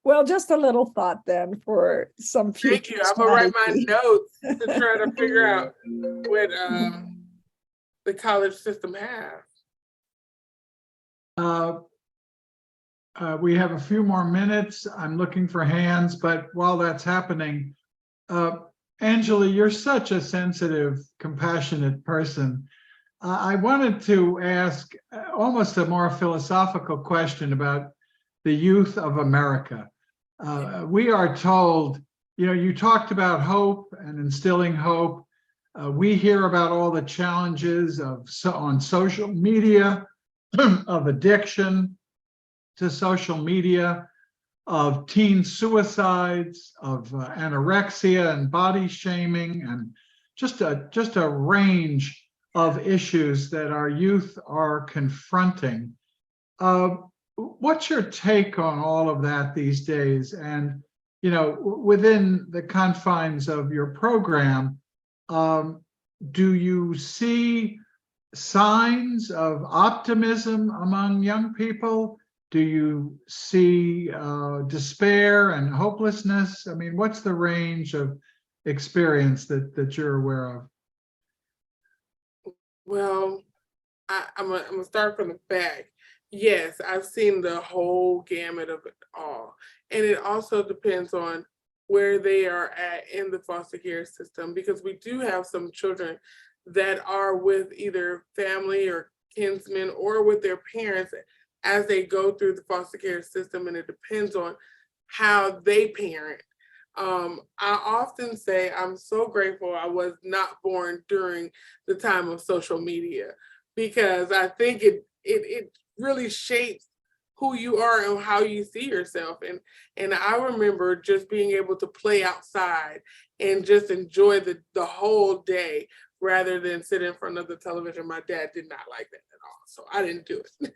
Well, just a little thought then for some future. Thank you. I'm gonna write my notes to try to figure out what the college system has. We have a few more minutes. I'm looking for hands, but while that's happening, Angela, you're such a sensitive, compassionate person. I wanted to ask almost a more philosophical question about the youth of America. We are told, you know, you talked about hope and instilling hope. We hear about all the challenges on social media, of addiction to social media, of teen suicides, of anorexia and body shaming, and just a range of issues that our youth are confronting. What's your take on all of that these days? And, you know, within the confines of your program, do you see signs of optimism among young people? Do you see despair and hopelessness? I mean, what's the range of experience that you're aware of? Well, I'm gonna start from the back. Yes, I've seen the whole gamut of it all. And it also depends on where they are at in the foster care system, because we do have some children that are with either family or kinsmen or with their parents as they go through the foster care system, and it depends on how they parent. I often say I'm so grateful I was not born during the time of social media, because I think it really shapes who you are and how you see yourself. And I remember just being able to play outside and just enjoy the whole day rather than sit in front of the television. My dad did not like that at all, so I didn't do it.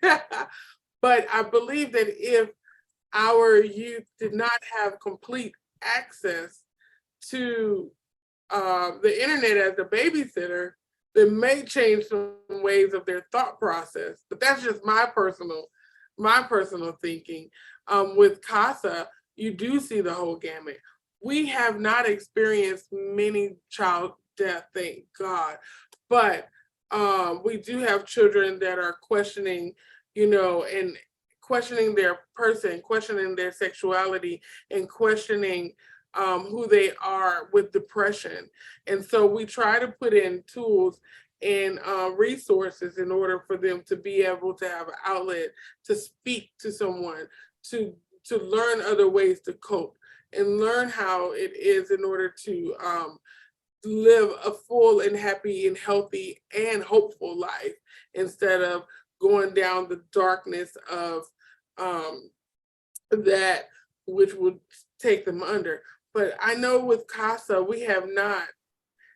But I believe that if our youth did not have complete access to the internet as a babysitter, that may change some ways of their thought process. But that's just my personal thinking. With CASA, you do see the whole gamut. We have not experienced many child death, thank God, but we do have children that are questioning, and questioning their person, questioning their sexuality, and questioning who they are with depression. And so we try to put in tools and resources in order for them to be able to have an outlet to speak to someone, to learn other ways to cope, and learn how it is in order to live a full and happy and healthy and hopeful life, instead of going down the darkness of that which would take them under. But I know with CASA, we have not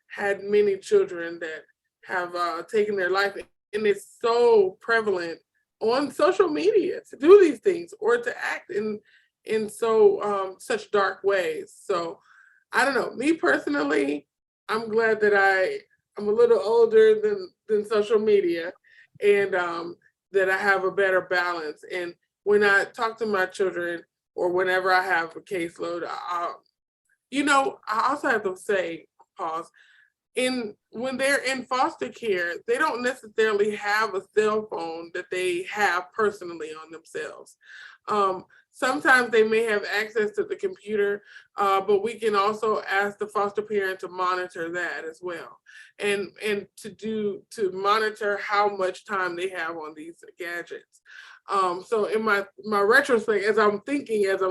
had many children that have taken their life, and it's so prevalent on social media to do these things or to act in such dark ways. So I don't know. Me personally, I'm glad that I'm a little older than social media, and that I have a better balance. And when I talk to my children, or whenever I have a caseload, I also have to say, pause, when they're in foster care, they don't necessarily have a cell phone that they have personally on themselves. Sometimes they may have access to the computer, but we can also ask the foster parent to monitor that as well, and to monitor how much time they have on these gadgets. So in my retrospect, as I'm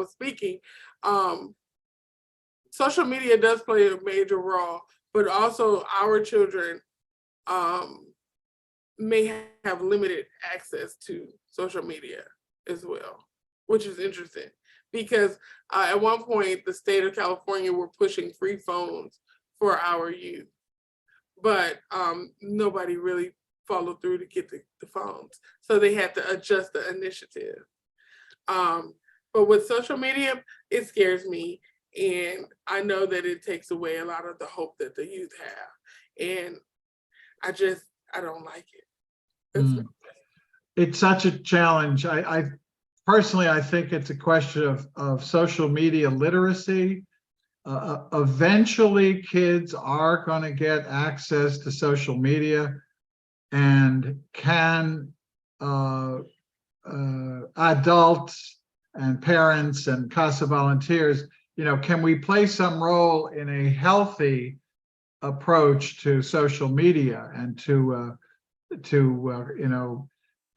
speaking, social media does play a major role, but also our children may have limited access to social media as well, which is interesting, because at one point the state of California were pushing free phones for our youth, but nobody really followed through to get the phones, so they had to adjust the initiative. But with social media, it scares me, and I know that it takes away a lot of the hope that the youth have, and I don't like it. It's such a challenge. I personally, I think it's a question of social media literacy. Eventually, kids are going to get access to social media, and can adults and parents and CASA volunteers, can we play some role in a healthy approach to social media, and to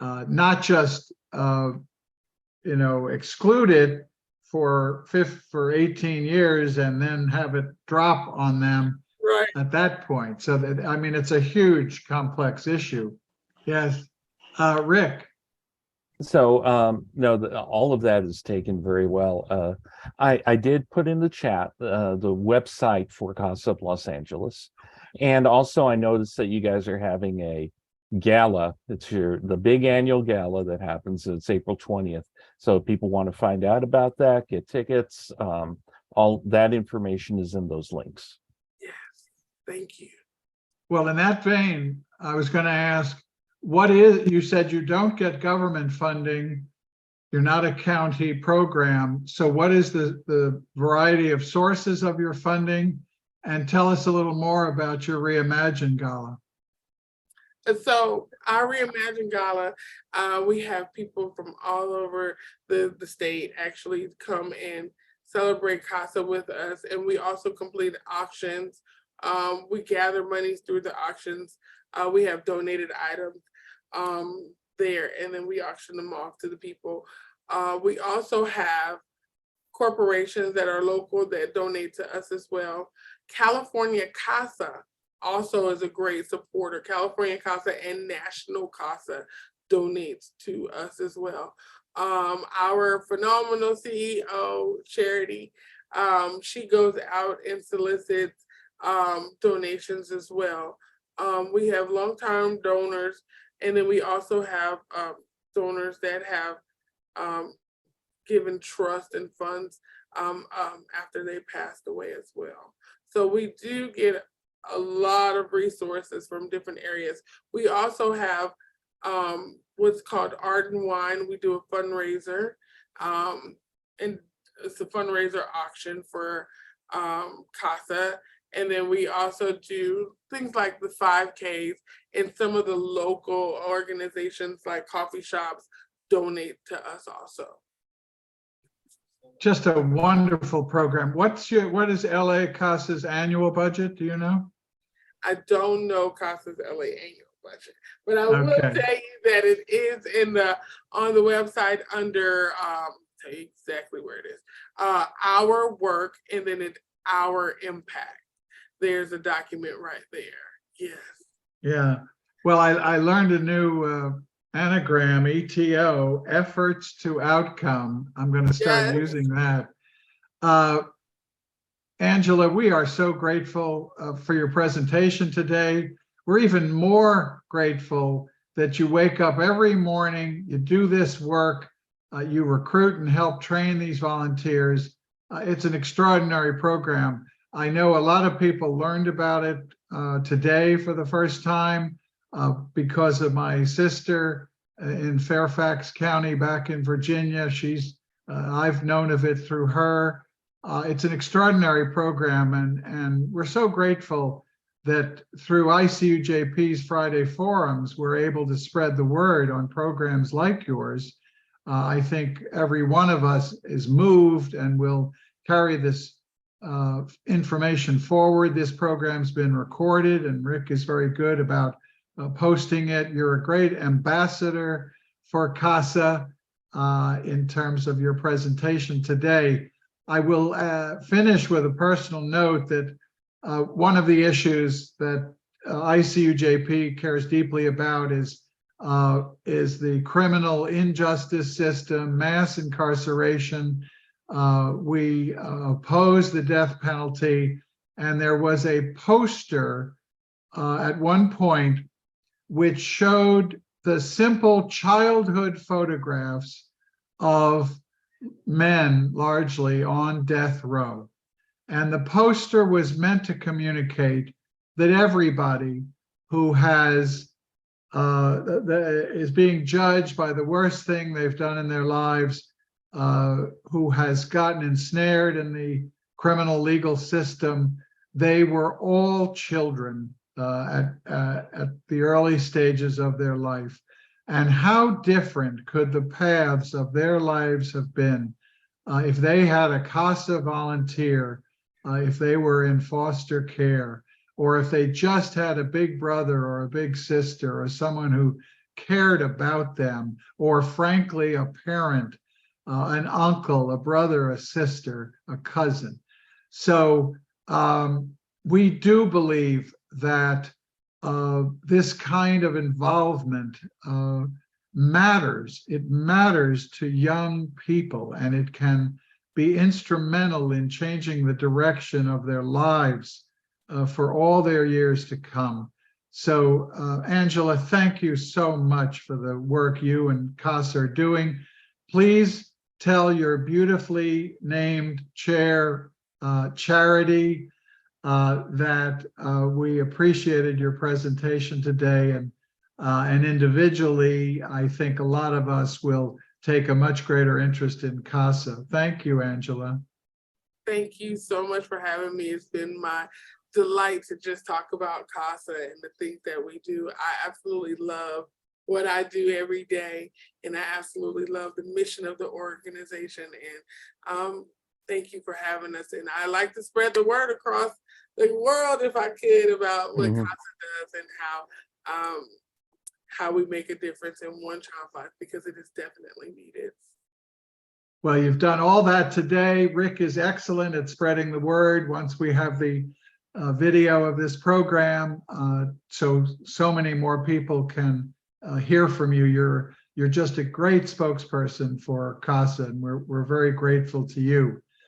not just exclude it for 18 years and then have it drop on them, Right. at that point. So that, I mean, it's a huge, complex issue. Yes. Rick, So, no, all of that is taken very well. I did put in the chat the website for CASA of Los Angeles. And also, I noticed that you guys are having a gala. It's the big annual gala that happens. It's April 20th. So, if people want to find out about that, get tickets. All that information is in those links. Yes. Thank you. well, in that vein, I was going to ask, what is, you said you don't get government funding. You're not a county program. So what is the variety of sources of your funding? And tell us a little more about your Reimagine Gala. And so our Reimagine Gala, we have people from all over the state actually come and celebrate CASA with us. And we also complete auctions. We gather monies through the auctions. We have donated items there, and then we auction them off to the people. We also have corporations that are local that donate to us as well. California CASA also is a great supporter. California CASA and National CASA donates to us as well. Our phenomenal CEO, Charity, she goes out and solicits donations as well. We have long-term donors, and then we also have donors that have given trust and funds after they passed away as well. So we do get a lot of resources from different areas. We also have what's called Art and Wine. We do a fundraiser, and it's a fundraiser auction for CASA. And then we also do things like the 5Ks, and some of the local organizations like coffee shops donate to us also. Just a wonderful program. What is LA CASA's annual budget? Do you know? I don't know CASA's LA annual budget, but I will tell you that it is on the website under, tell you exactly where it is, our work, and then it's our impact. There's a document right there. Yes. Yeah. Well, I learned a new anagram, ETO, efforts to outcome. I'm going to start using that. Angela, we are so grateful for your presentation today. We're even more grateful that you wake up every morning, you do this work, you recruit and help train these volunteers. It's an extraordinary program. I know a lot of people learned about it today for the first time because of my sister in Fairfax County back in Virginia. I've known of it through her. It's an extraordinary program, and we're so grateful that through ICUJP's Friday forums, we're able to spread the word on programs like yours. I think every one of us is moved and will carry this information forward. This program's been recorded, and Rick is very good about posting it. You're a great ambassador for CASA in terms of your presentation today. I will finish with a personal note that one of the issues that ICUJP cares deeply about is the criminal injustice system, mass incarceration. We oppose the death penalty, and there was a poster at one point which showed the simple childhood photographs of men largely on death row. And the poster was meant to communicate that everybody who is being judged by the worst thing they've done in their lives, who has gotten ensnared in the criminal legal system, they were all children at the early stages of their life. And how different could the paths of their lives have been if they had a CASA volunteer, if they were in foster care, or if they just had a big brother or a big sister or someone who cared about them, or frankly, a parent, an uncle, a brother, a sister, a cousin. So we do believe that this kind of involvement matters. It matters to young people, and it can be instrumental in changing the direction of their lives for all their years to come. So, Angela, thank you so much for the work you and CASA are doing. Please tell your beautifully named chair, Charity, that we appreciated your presentation today, and individually, I think a lot of us will take a much greater interest in CASA. Thank you, Angela. Thank you so much for having me. It's been my delight to just talk about CASA and the things that we do. I absolutely love what I do every day, and I absolutely love the mission of the organization. And thank you for having us. And I like to spread the word across the world, if I could, about what CASA does and how we make a difference in one child's life, because it is definitely needed. Well, you've done all that today. Rick is excellent at spreading the word. Once we have the video of this program, so many more people can hear from you. You're just a great spokesperson for CASA, and we're very grateful to you.